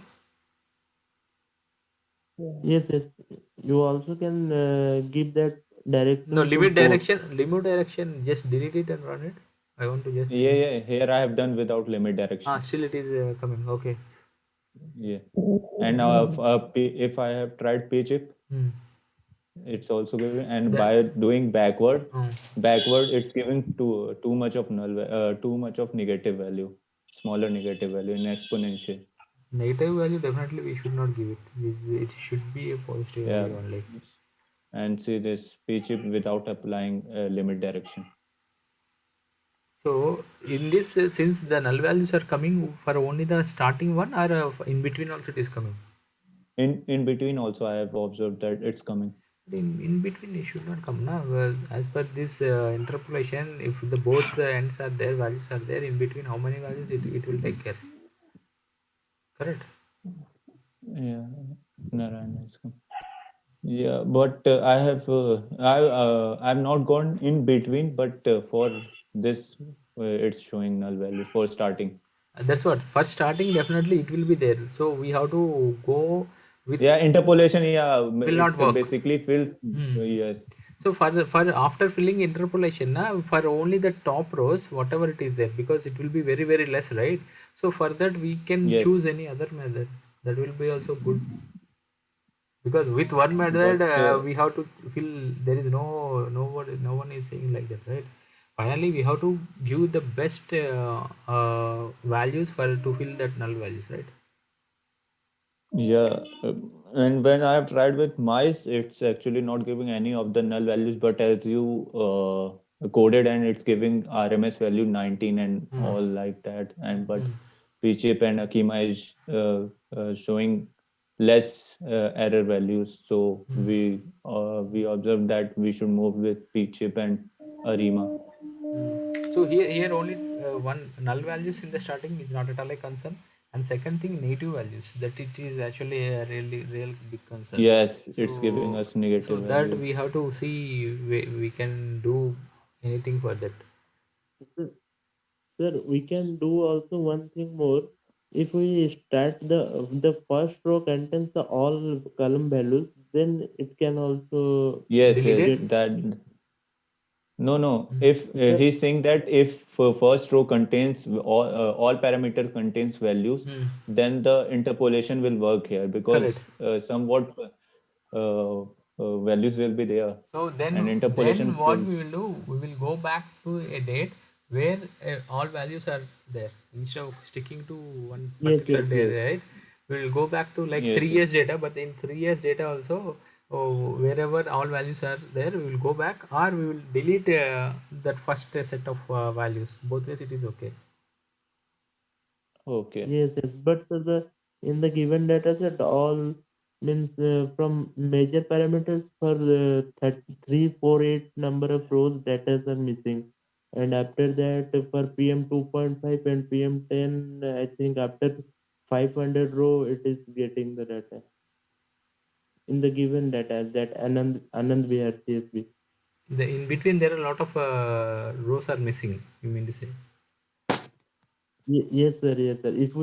Yes, yes. You also can give that No, direction to limit code. direction. Limit direction. Just delete it and run it. I want to just Yeah, see. yeah. Here I have done without limit Ah, direction. still it is coming. Okay. Yeah. And if I have tried pchip, Hmm. it's also giving, and That by doing backward, hmm. it's giving too much of too much of negative value, smaller negative value in exponential. Negative value definitely we should not give it. It should be a positive Yeah. value only. And see this pchip without applying limit direction. So in this, since the null values are coming for only the starting one, or in between also it is coming. In between also, I have observed that it's coming. But in between it should not come now. Well, as per this interpolation, if the both ends are there, values are there, in between how many values it will take care. Correct. Yeah. Narayana is coming. Yeah, but I've not gone in between, but for this, it's showing null value for starting. That's what first starting definitely it will be there. So we have to go with Yeah, interpolation. Yeah, will it not work. basically fills. Hmm. Yes, So for after filling interpolation, for only the top rows, whatever it is there, because it will be very very less, right? So for that we can yes, choose any other method. That will be also good, because with one method but we have to fill. There is no one is saying like that, right? Finally, we have to give the best values for to fill that null values, right? yeah, and when I have tried with mice, it's actually not giving any of the null values. But as you coded, and it's giving RMS value 19 and Hmm. all like that. And but Hmm. pchip and Akima is showing less error values. So Hmm. we observed that we should move with pchip and Arima. So here only one null values in the starting is not at all a concern, and second thing negative values, that it is actually a really real big concern. Yes, it's giving So us negative that value. we have to see we can do anything for that. Sir, sir, we can do also one thing more. If we start the first row contains the all column values, then it can also Yes, Delete yes, it. get. that. No, no. Mm. If Sir, he's saying that if first row contains all parameters contains values, Mm. then the interpolation will work here Correct. because somewhat values will be there, So and then interpolation what we fills. will do, we will go back to a date where all values are there instead of sticking to one yes, particular yes, day, yes. right? We will go back to like Yes, 3 years data, but in 3 years data also, wherever all values are there, we will go back, or we will delete that first set of values. Both ways it is okay. okay. Yes, yes, but for the in the given data set, all means from major parameters for the 348 number of rows data are missing, and after that for PM 2.5 and PM 10, I think after 500 row it is getting the data in the given data that Anand Vihar CSV. In between there are a lot of rows are missing. You mean to say? Yes, sir. Yes, sir. If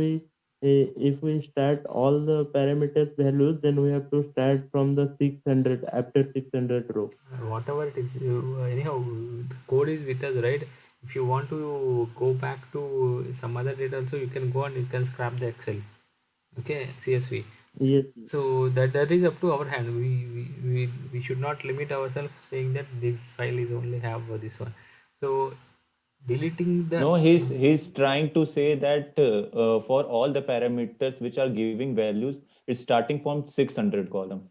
we start all the parameters values, then we have to start from the 600 after 600 row. Whatever it is, anyhow the code is with us, right? If you want to go back to some other data also, you can go and you can scrap the excel, okay, CSV. Yes, So that is up to our hand. We should not limit ourselves saying that this file is only have this one. So deleting the No, he's trying to say that for all the parameters which are giving values, it's starting from 600 column.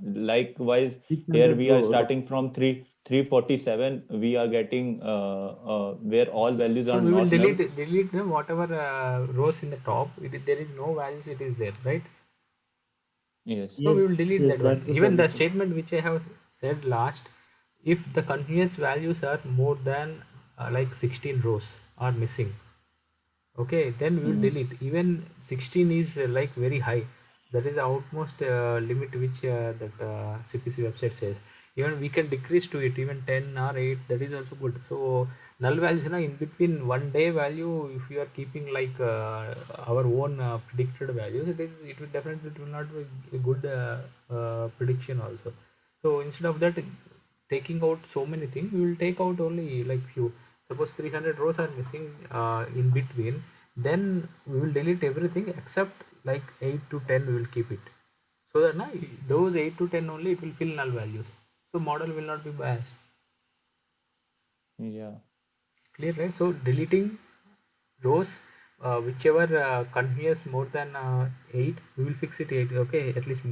Likewise, here 600 we are row. starting from 347. We are getting where all values so are we will not null. delete them whatever rows in the top, there is no values, it is there, right? Yes. So Yes, we will delete yes, that one. that's the Even the solution. statement which I have said last, if the continuous values are more than like 16 rows are missing, okay, then we will Mhm. delete. Even 16 is like very high. That is the outmost limit which that CPC website says. Even we can decrease to it, even 10 or 8, that is also good. So null values, in between one day value, if you are keeping like our own predicted values, it will definitely, it will not be a good prediction also. So instead of that, taking out so many things, we will take out only like few. Suppose 300 rows are missing in between, then we will delete everything except like 8 to 10 we will keep it, so that na, those 8 to 10 only it will fill null values, so model will not be biased. Yeah. Clear, right? So deleting rows whichever continuous more than 8, we will fix it 8. Okay, at least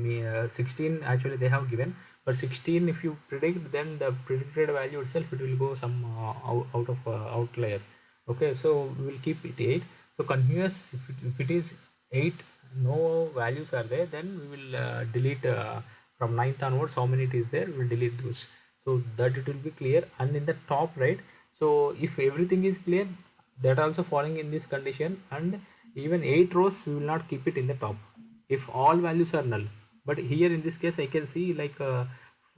16 actually they have given, but 16 if you predict, then the predicted value itself it will go some out of outlier. Okay, so we will keep it 8. So continuous, if it is 8, no values are there, then we will delete from ninth onwards how many it is there, we will delete those, so that it will be clear. And in the top right, so if everything is clear, that also falling in this condition, and even 8 rows we will not keep it in the top if all values are null. But here in this case I can see like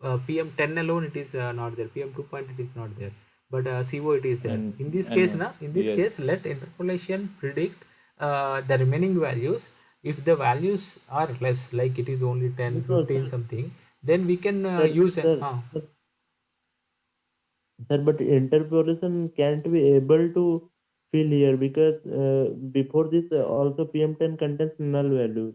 pm10 alone it is not there, pm2 point it is not there, but co it is there. And In this and case na, in this yes. case let interpolation predict the remaining values. If the values are less, like it is only 10 Because 15 something, then we can sir, use sir, sir, sir, but interpolation can't be able to fill here because before this also PM10 contains null values.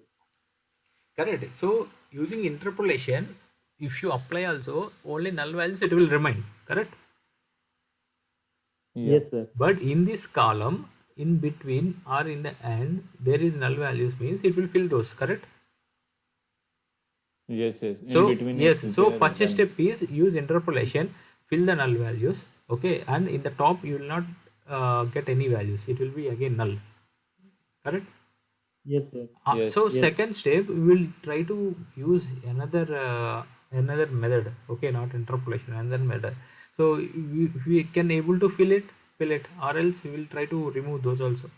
correct. So using interpolation, if you apply also only null values, it will remain. Correct. Yeah. Yes, sir. But in this column, in between or in the end, there is null values means it will fill those. Correct. Yes, yes. In So between yes. if So there, first then step is use interpolation, fill the null values. Okay, and in the top you will not get any values. It will be again null. Correct. Yes, sir. yes. So Yes. second step, we will try to use another method. Okay, not interpolation, another method. So if we can able to fill it, or else we will try to remove those also.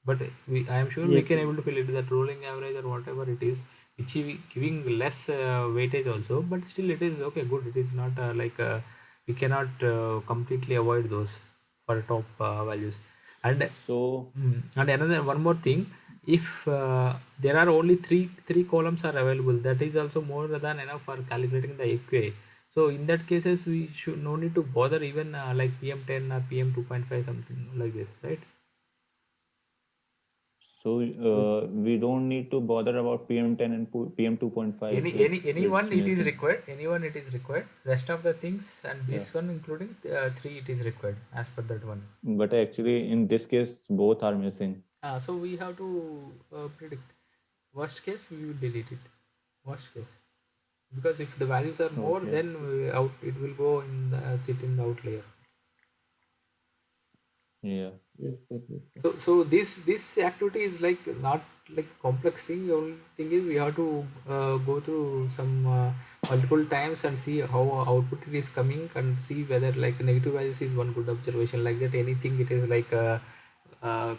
But I am sure we Yes, can sir. able to fill it, that rolling average or whatever it is, which is giving less weightage also. But still, it is okay, good. It is not like we cannot completely avoid those for top values. And So and another one more thing, if there are only three columns are available, that is also more than enough for calculating the AQI. So in that cases, we should no need to bother even like PM10 or PM2.5 something like this, right? so Yes. we don't need to bother about PM10 and PM 2.5 if Anyone it's it is missing. required. Anyone it is required. Rest of the things and Yeah. this one including three it is required as per that one. But actually, in this case, both are missing. So we have to predict. Worst case we will delete it. Worst case. Because if the values are more, Okay. then out it will go in the, sit in the outlier. Yeah. Yes, sir. Yes, sir. So this activity is like not like complex thing. The only thing is we have to go through some multiple times and see how output it is coming, and see whether like negative values is one good observation, like that. Anything it is like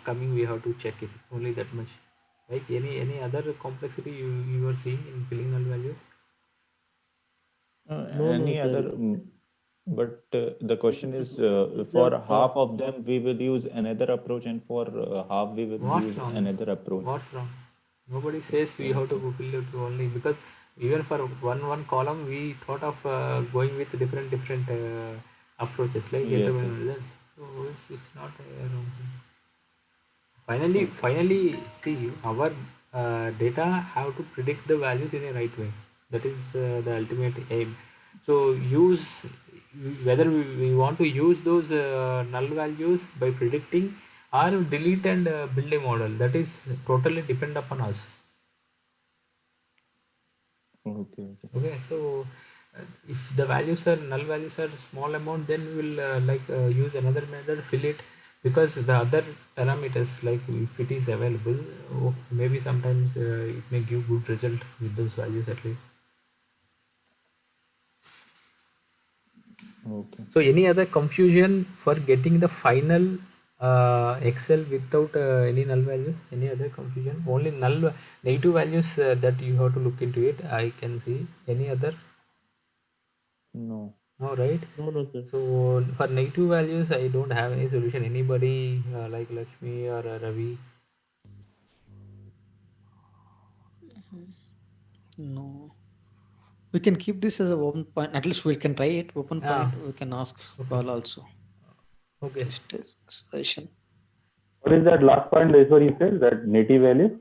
coming, we have to check it only that much. Like any other complexity you are seeing in filling null values. No, no, Any sir. other, but the question is It's for just half of them, we will use another approach, and for half, we will What's use wrong? another approach. What's wrong? Nobody says we have to Okay. fill it only, because even for one column we thought of going with different approaches like Yes, yes. interval results. So it's not a wrong thing. Okay. Finally, see our data have to predict the values in a right way. That is the ultimate aim. So use whether we want to use those null values by predicting or delete and build a model. That is totally depend upon us. Okay. Okay. Okay, so if the values are null values are small amount, then we will use another method, fill it, because the other parameters, like if it is available, maybe sometimes it may give good result with those values at least. Okay. So any other confusion for getting the final Excel without any null values? Any other confusion? Only negative values that you have to look into it. I can see. Any other? No. No, right? no, no, sir. So for negative values, I don't have any solution. Anybody like Lakshmi or Ravi? No. We can keep this as a open point. At least we can try it. Open Ah, point. We can ask okay, Paul also. okay. Just a suggestion. What is that last point? That's what you said, that native value?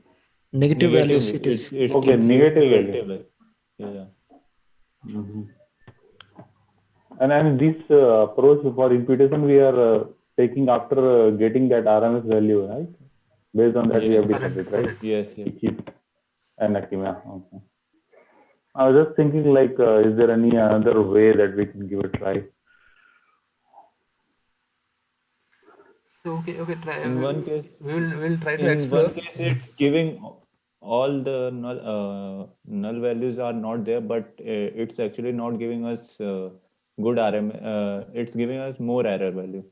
Negative values, Negative. it is It's Okay, it's negative giving value. negative value. Yeah. Mhm. And this approach for imputation we are taking after getting that RMS value, right? Based on that we have Yes. decided, right? Correct. Yes. Yes. Keep and Akima. Okay. I was just thinking like, is there any other way that we can give a try? So okay, try. In one case, We'll try to in explore. one case, it's giving all the null values are not there, but it's actually not giving us good RM. It's giving us more error value.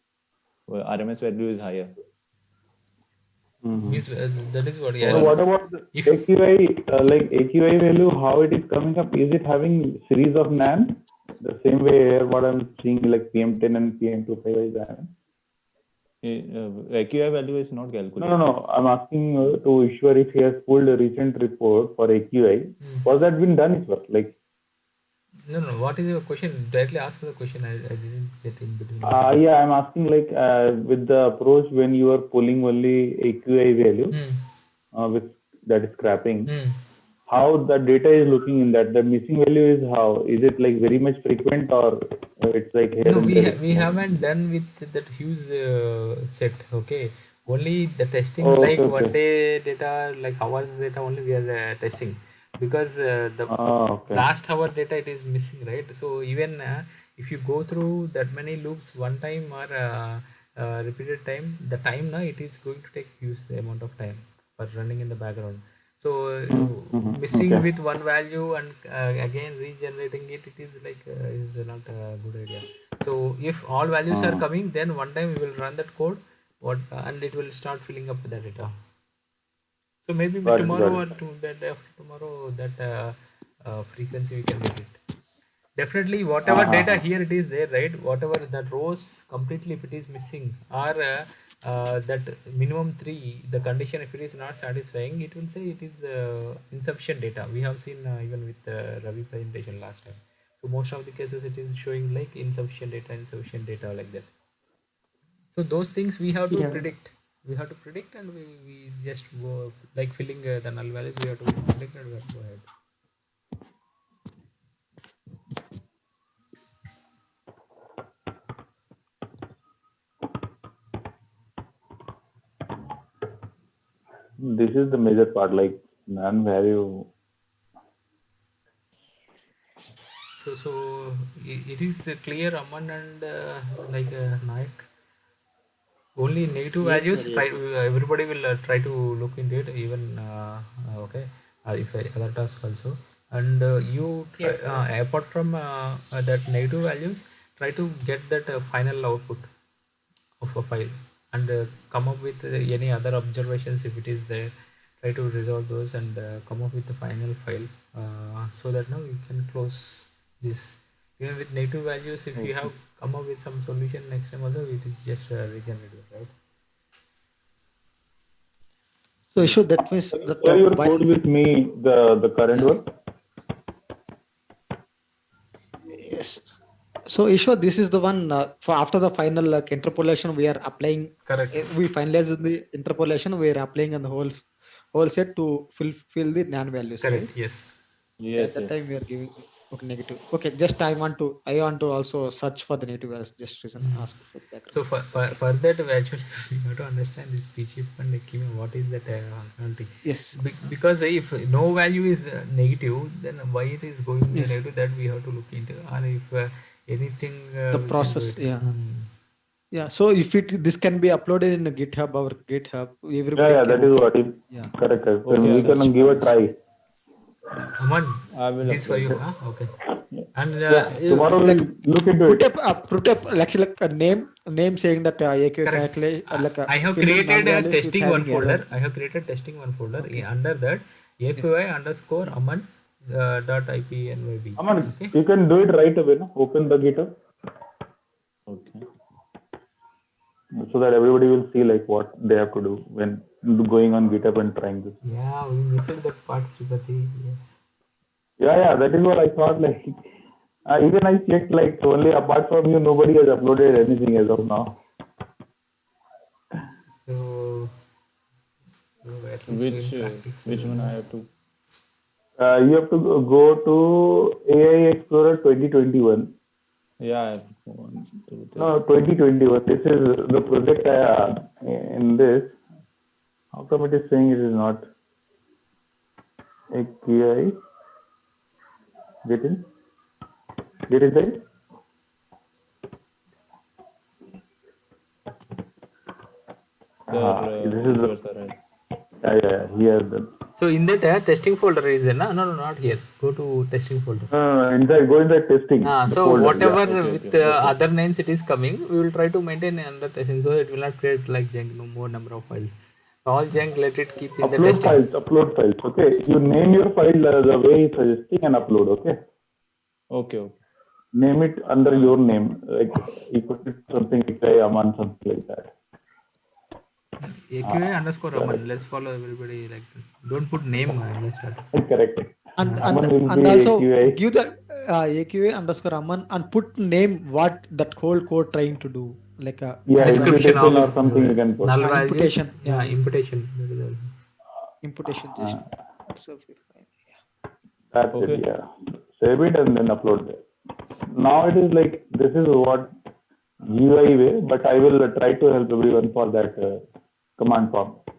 RMS value is higher. Mhm. Means that is what, So yeah. what about the If AQI, like AQI value, how it is coming up? Is it having series of NAND? The same way here, what I'm seeing like PM10 and PM25 is having? AQI value is not No, calculated. no. I'm asking to Ishwar if he has pulled a recent report for AQI. Was that been done, Ishwar? Like, no, what is your question? Directly ask the question. I didn't get in between. yeah, I'm asking like with the approach when you are pulling only AQI value with that is scrapping, how the data is looking in that. The missing value is how? Is it like very much frequent or it's like here No, and there? we haven't done with that huge set. Okay, only the testing, Oh, like okay, one okay. day data, like hours data only we are testing, because the Ah, okay. last hour data it is missing, right? So even if you go through that many loops one time or repeated time, the time now it is going to take huge amount of time for running in the background. So Mm-hmm. missing Okay. with one value and again regenerating it, it is like is not a good idea. So if all values are Uh, coming, then one time we will run that code, what and it will start filling up the data. So maybe got it, got tomorrow or it. that after tomorrow that frequency we can get it. Definitely, whatever data Uh-huh. here it is there, right? Whatever that rows completely, if it is missing, or that minimum three, the condition if it is not satisfying, it will say it is insufficient data. We have seen even with Ravi presentation last time. So most of the cases it is showing like insufficient data like that. So those things we have to Yeah. predict. We have to predict, and we just go like filling the null values. We have to predict and we have to go ahead. This is the major part, like non-value. So it is clear, Aman and Nayak. Only negative Yes, sir. values. Yes, Try sir. everybody will try to look into it. Even okay, if other task also. And you try, Yes, sir. apart from that negative values, try to get that final output of a file and come up with any other observations if it is there. Try to resolve those and come up with the final file so that now you can close this. Even with negative values, if you Okay. have come up with some solution next time also, it is just regenerated, right? So issue that means Can you that share your while code with me, the current Yeah, one? yes. So issue this is the one for after the final interpolation we are applying. correct. We finalize the interpolation. We are applying on the whole set to fulfill the NaN values, right? Correct. Yes. At Yes, that yes. time we are giving okay negative. Okay, just I want to also search for the negative values. Just reason Mm. ask for the background. So Okay. for that, we actually we have to understand this P chip and Kima, what is that functionality? Yes. Because if no value is negative, then why it is going Yes. negative, that we have to look into. Or if anything The we can do process. it. Yeah. Mm. Yeah. So if this can be uploaded in GitHub or GitHub, Yeah, everybody yeah, can that is okay. what it. Yeah. Correct, correct. Okay. We Yeah, Search can for give a this. try. Yeah. Aman, I will this for upload you, it. Okay. huh? Okay. And Yeah, tomorrow Like we'll look into put it. up actually like a name saying that AQ correct. calculate like I have filling null created a values with testing one having error. folder. I have created testing one folder. Okay. Under that Yes. API underscore Aman dot IPNYB. Aman, Okay. you can do it right away, no? Open the GitHub Okay. so that everybody will see like what they have to do when going on GitHub and trying this. Yeah, we missed that part, Sripati. Yeah. Yeah, yeah, that is what I thought. Like, even I checked, like, only apart from you, nobody has uploaded anything as of now. So So at least in practice. Which one I have to? You have to go to AI Explorer 2021. Yeah, I want to do No, this. 2021. This is the project in this. How come it is saying it is not API? Get in? Get inside? Sir, This is the, Ujjwal sir, right? here the, So in that testing folder is there? No, not here. Go to testing folder. inside, go inside testing, the So folder, whatever Okay, with okay, okay. other names it is coming, we will try to maintain under testing, so it will not create like junk, no more number of files. All junk, let it keep in the testing. Upload files, okay? You name your file the way it's suggesting and upload, okay? Okay. Name it under your name, like you put it something like Aman, something like that. AQA underscore Raman. Let's follow everybody like this. Don't put name in the start. Correct. And Aman will and be also AQI. give the AQA underscore Aman and put name what that whole code trying to do, like a Description imputation of or something you can put. null value. imputation. Yeah, imputation. That is all. Imputation just so fine. That's Okay. it, yeah. Save it and then upload it. Now it is like, this is what GUI way, but I will try to help everyone for that command prompt.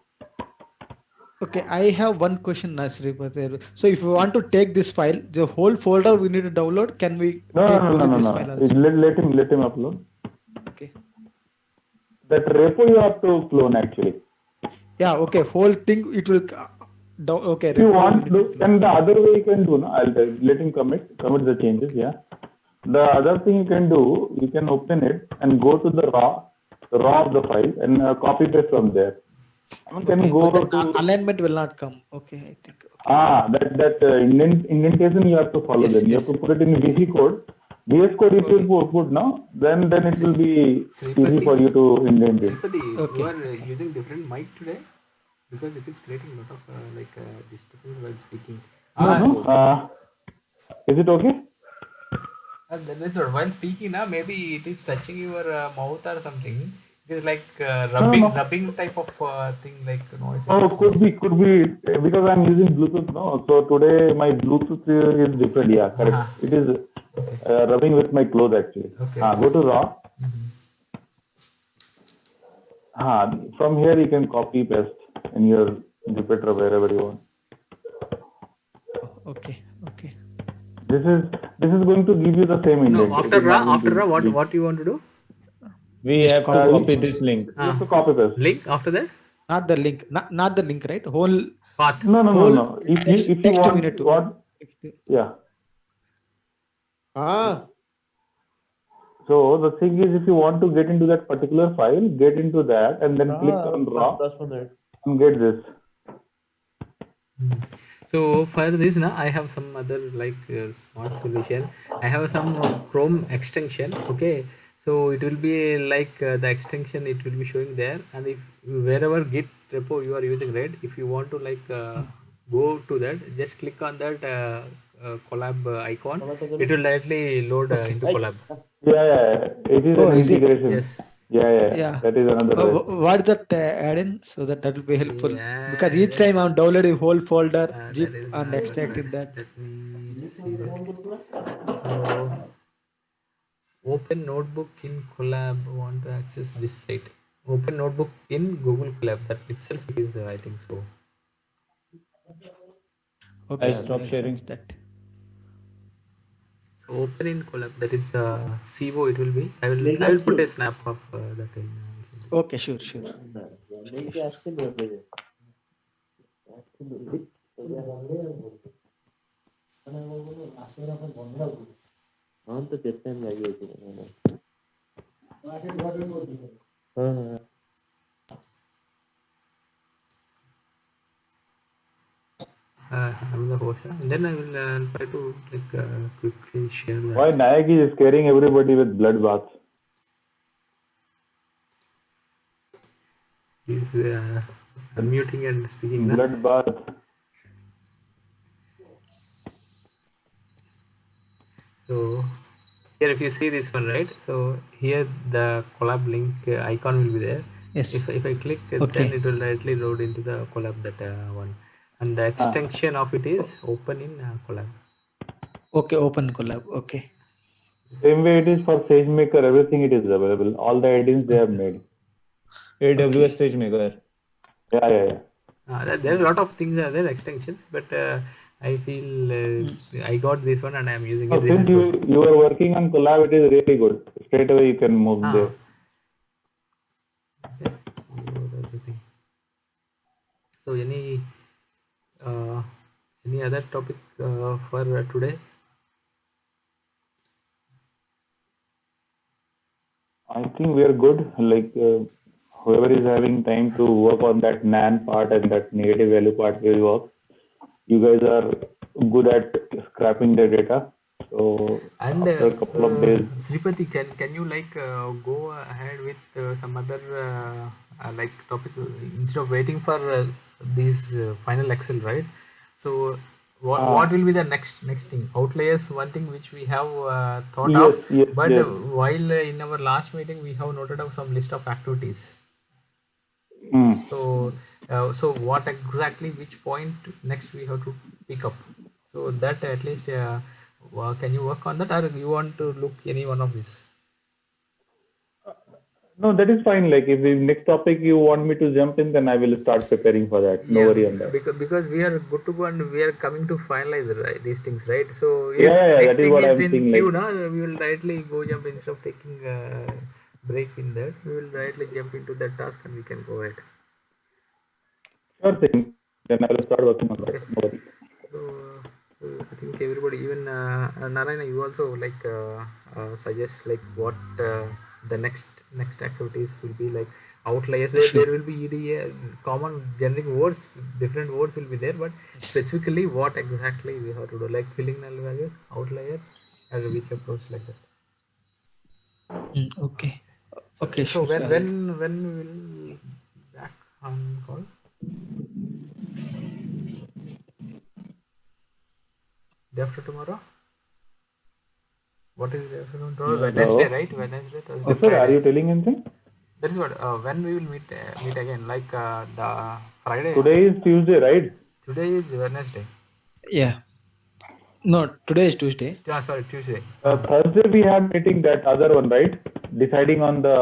Okay, I have one question, Nasri. So if we want to take this file, the whole folder we need to download, can we take only this file also? Let him upload. Okay. That repo you have to clone actually. Yeah, okay, whole thing it will okay. If you repo want we to, need to clone. and the other way you can do, no? I'll let him commit the changes, yeah. The other thing you can do, you can open it and go to the raw of the file and copy paste from there. Can Okay, go but to alignment will not come. Okay, I think. Okay. that indentation you have to follow. Yes, Then you yes. have to put it in VS Code. VS Code if you put now, then it will be easy for you to indent it. Sripati, Okay. you are using different mic today because it is creating a lot of disturbance while speaking. No. Is it okay? That's what, while speaking now, maybe it is touching your mouth or something. It is like rubbing type of thing, like noise. Oh, could be because I'm using Bluetooth now. So today my Bluetooth is different. Yeah, correct. It is rubbing with my clothes actually. Okay. Go to raw. From here you can copy paste in your Jupyter wherever you want. Okay. This is going to give you the same indent. No, after raw, what you want to do? We Just have to copy copy it. this link. You have to copy paste. Link after that? Not the link. Not the link, right? Whole Path. No. If you text we need to. want, yeah. So the thing is, if you want to get into that particular file, get into that and then click on raw and get this. So for this now, I have some other like smart solution. I have some Chrome extension. Okay, so it will be like the extension. It will be showing there, and if wherever Git repo you are using, right? If you want to like go to that, just click on that collab icon. It will directly load into collab. Yeah. It is Oh, an is it? integration. Yes. Yeah. That is another way. What is that add-in? So that will be helpful. Yeah, Because each time I'm downloading whole folder, zip that is and not extracting that. Let me see that. So open notebook in Colab. Want to access this site? Open notebook in Google Colab. That itself is, I think so. Okay, I stop sharing. that. So open in Colab. That is CO. It will be. I will put a snap of that in. Okay, sure. तो कितने में लगी होती है I'm the host, and then I will try to like quickly share that. Why Nayak is scaring everybody with blood baths? He's unmuting and speaking now. Blood bath. So here if you see this one, right, so here the collab link icon will be there. Yes. If I click it, Okay. then it will directly load into the Collab that one, and the extension of it is open in Collab. Okay. Open collab. Okay. Same way it is for SageMaker, everything it is available. All the add-ins they have made. AWS SageMaker. Yeah. There are a lot of things are there extensions, but I feel I got this one and I am using it. So This since is good. you are working on Collab, it is really good. Straight away you can move there. Okay, so that's the thing. So any other topic for today? I think we are good. Like whoever is having time to work on that NaN part and that negative value part will work. You guys are good at scrapping the data. So And after a couple of days, Sripati, can you like go ahead with some other like topic instead of waiting for these final Excel, right? So what will be the next thing? Outliers, one thing which we have thought of, but yes. while in our last meeting we have noted out some list of activities. Mm. So what exactly, which point next we have to pick up? So that at least can you work on that, or you want to look any one of these? No, that is fine. Like if the next topic you want me to jump in, then I will start preparing for that. No Yeah, worry on that. because we are good to go and we are coming to finalize these things, right? So if next That is thing what is I'm in saying. queue Like now, we will directly go jump instead of taking break in that. We will directly jump into that task and we can go ahead. sure thing. Then I will start working on Okay. that. No worry. So I think everybody, even Narayana, you also like suggest like what the next activities will be like outliers. There will be EDA common generic words, different words will be there, but specifically what exactly we have to do, like filling null values, outliers, and which approach like that. Okay. So Okay. so Sure. when we will back on call? Day after tomorrow? What is day after tomorrow? Yeah. Wednesday, Hello. right? Wednesday, Thursday, Yes, sir. Are Friday. you telling anything? That is what. When we will meet again, like the Friday. Today is Tuesday, right? Today is Wednesday. Yeah. No, today is Tuesday. Sorry, Tuesday. Thursday we have meeting that other one, right? Deciding on the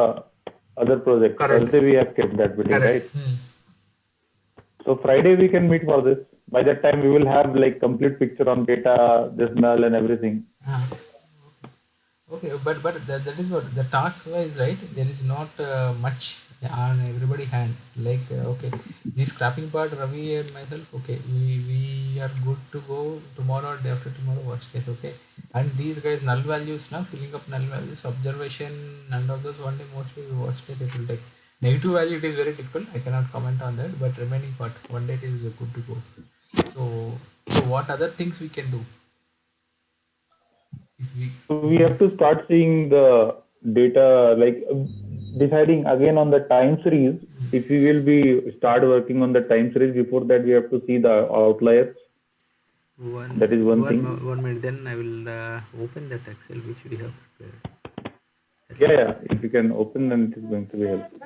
other project. Correct. Thursday we have kept that meeting, Correct. right? So Friday we can meet for this. By that time we will have like complete picture on data, this null and everything. Okay, but that is what the task wise, right? There is not much on everybody hand. Like okay, the scrapping part, Ravi and myself. Okay, we are good to go tomorrow or day after tomorrow. Worst case, okay. And these guys null values now filling up null values, observation, none of those one day mostly worst case it will take. Negative value it is very difficult. I cannot comment on that. But remaining part one day it is good to go. So what other things we can do? If we So we have to start seeing the data, like deciding again on the time series. If we will be start working on the time series, before that we have to see the outliers. That is one thing. 1 minute, then I will open that Excel which we have prepared. Yeah. If you can open, then it is going to be helpful.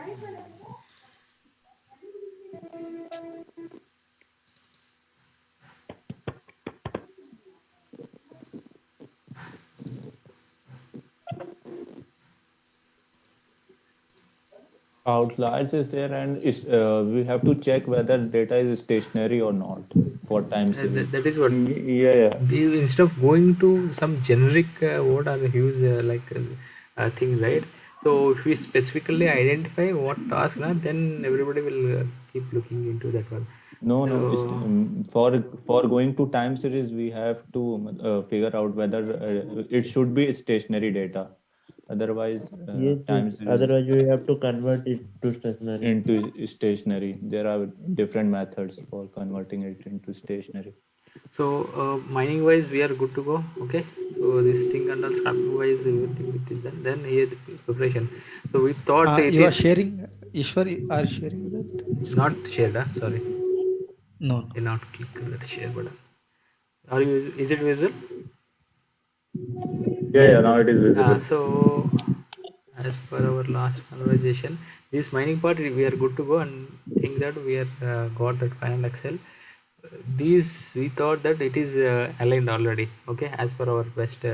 Outliers is there, and we have to check whether data is stationary or not for time series. That is what. Yeah. Instead of going to some generic word or huge thing, right? So if we specifically identify what task, then everybody will keep looking into that one. No, So for going to time series, we have to figure out whether it should be stationary data. Otherwise, Yes, yes. time series Otherwise, we have to convert it to stationary. into stationary. There are different methods for converting it into stationary. so mining wise we are good to go. Okay, so this thing and all scrapping wise everything it is done. Then here the preparation. So we thought it You are is. sharing. Ishwar, are you sharing that? It's not shared. Sorry, No. cannot click that share button. Are you? Is it visible? Yeah. Now it is visible. So as per our last conversation, this mining part we are good to go and think that we are got that final Excel. These we thought that it is aligned already. Okay, as per our best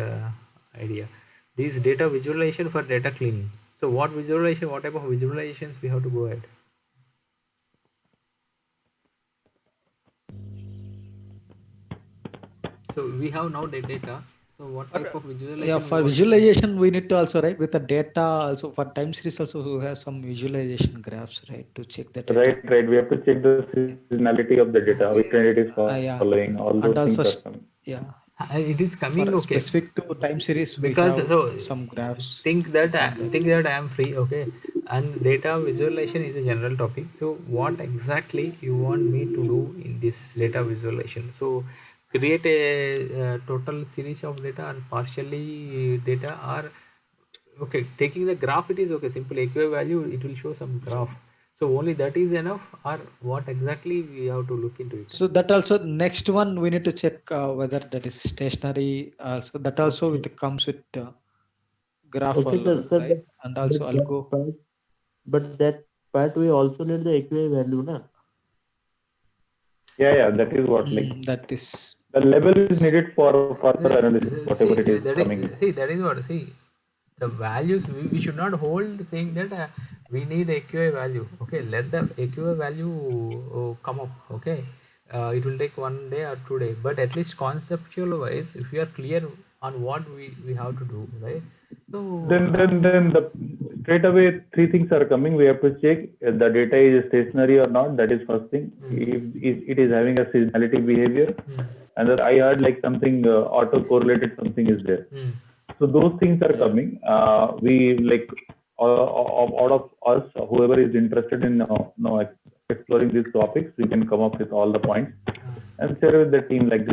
idea. These data visualization for data cleaning. So what visualization? What type of visualizations we have to go ahead? So we have now the data. So what type of visualization? Yeah, we for want? visualization, we need to also, right, with the data also for time series also who has some visualization graphs, right, to check the data. Right. We have to check the seasonality of the data, which trend it is Yeah. following. All And those things also, are coming. yeah, It is coming for okay. specific to time series, we Because have so some graphs. think that I am free, okay, and data visualization is a general topic. So what exactly you want me to do in this data visualization? So create a, total series of data or partially data, or okay, taking the graph, it is okay, simple equi value, it will show some graph. So only that is enough, or what exactly we have to look into it? So that also next one we need to check whether that is stationary. Also that also Okay. with comes with graph Okay, all, sir, right? And also but algo. that part we also need the AQI value, na? Yeah. That is what like That is. the level is needed for further analysis, whatever it is coming. That is what, see, the values we should not hold saying that we need AQI value. Okay, let the AQI value come up. Okay, it will take 1 day or 2 days, but at least conceptual wise, if we are clear on what we have to do, right? So Then the straight away three things are coming. We have to check if the data is stationary or not. That is first thing. If it is having a seasonality behavior, and that I heard like something auto correlated something is there. So those things are coming. We like out of us, whoever is interested in exploring these topics, we can come up with all the points and share with the team. Like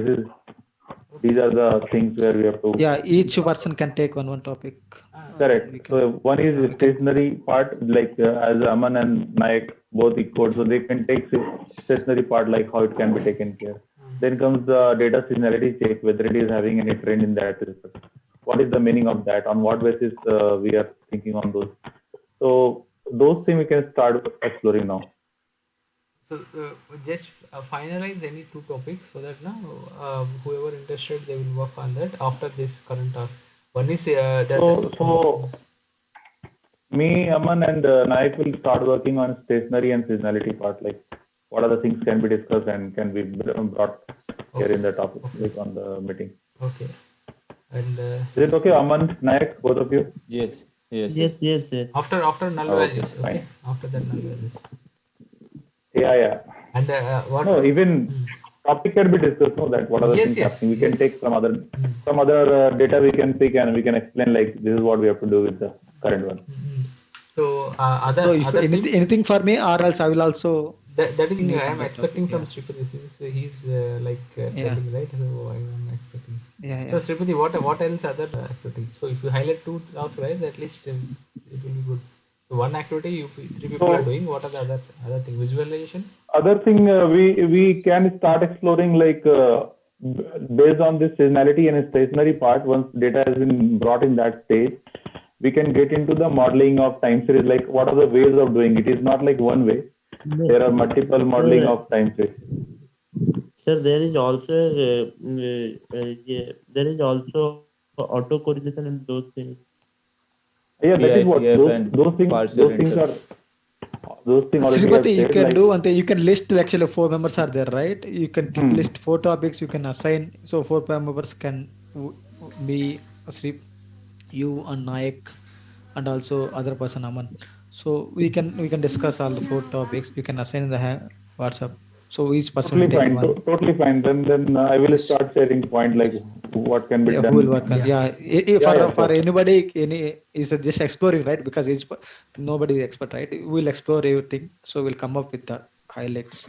these are the things where we have to. Yeah, each person can take one topic. Correct. So one is stationary part, like as Aman and Nayak both equal, so they can take stationary part, like how it can be taken care. Then comes the data seasonality check, whether it is having any trend in that respect. What is the meaning of that? On what basis we are thinking on those? So those things we can start exploring now. so just finalize any two topics so that now whoever interested they will work on that after this current task. One is that. So me, Aman, and Nayak will start working on stationary and seasonality part. Like, what other things can be discussed and can be brought here in the topic, like on the meeting. Okay. And Is it okay, Aman, Nayak, both of you? Yes. Yes. after null Okay, values, okay. fine. After that null values. Yeah. And what? No, even topic can be discussed. No, that what other things happening. We can take some other data we can pick and we can explain like this is what we have to do with the current one. So So if other thing, anything for me, or else I will also. that is I Look am on that expecting topic, from Sripati, since he's Yeah. telling, right? So I am expecting. Yeah. So Sripati, what else other activities? So if you highlight two tasks, right, at least it will be good. So one activity three people are doing. What are the other thing? Visualization. Other thing we can start exploring like based on this seasonality and stationary part. Once data has been brought in that stage, we can get into the modeling of time series. Like what are the ways of doing it? It's not like one way. There are multiple modeling of time series. Sir, there is also there is also auto correlation and those things. Yeah, that is what PICF and those things partial are intercept. those things already have Sripati, you said. can Like do one thing. You can list actually 4 members are there, right? You can list 4 topics. You can assign. So 4 members can be Sri, you and Nayak, and also other person Aman. So we can discuss all the 4 topics. You can assign in the WhatsApp. So each person will totally take fine. one. Totally fine. Then I will Yes. start sharing point like what can be Yeah, done. who will work on? Yeah, Yeah, for sure. anybody, is just exploring, right? Because nobody is expert, right? We'll explore everything. So we'll come up with the highlights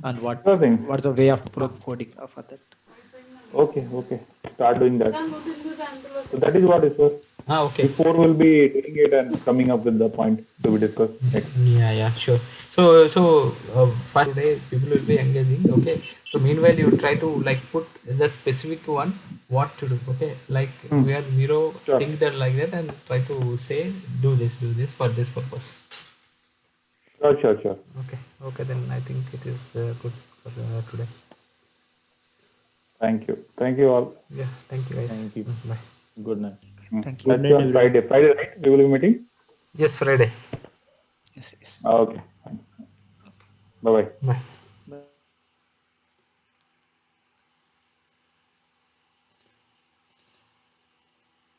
and Sure thing. what's the way of coding for that. Okay. Start doing that. So that is what is sir. Okay. Before we'll be doing it and coming up with the point to be discussed next. Yeah, sure. So for today, people will be engaging. Okay. So meanwhile, you try to like put the specific one what to do. Okay, like Hmm. we are zero, Sure. think that like that, and try to say do this for this purpose. Sure. Okay, okay, then I think it is good for today. Thank you all. Yeah, thank you guys. Thank you. Bye. Good night. Thank you. Let's night, see on everyone. Friday. Friday, right? We will be meeting. Yes, Friday. Yes, yes. Okay. Bye bye. Bye.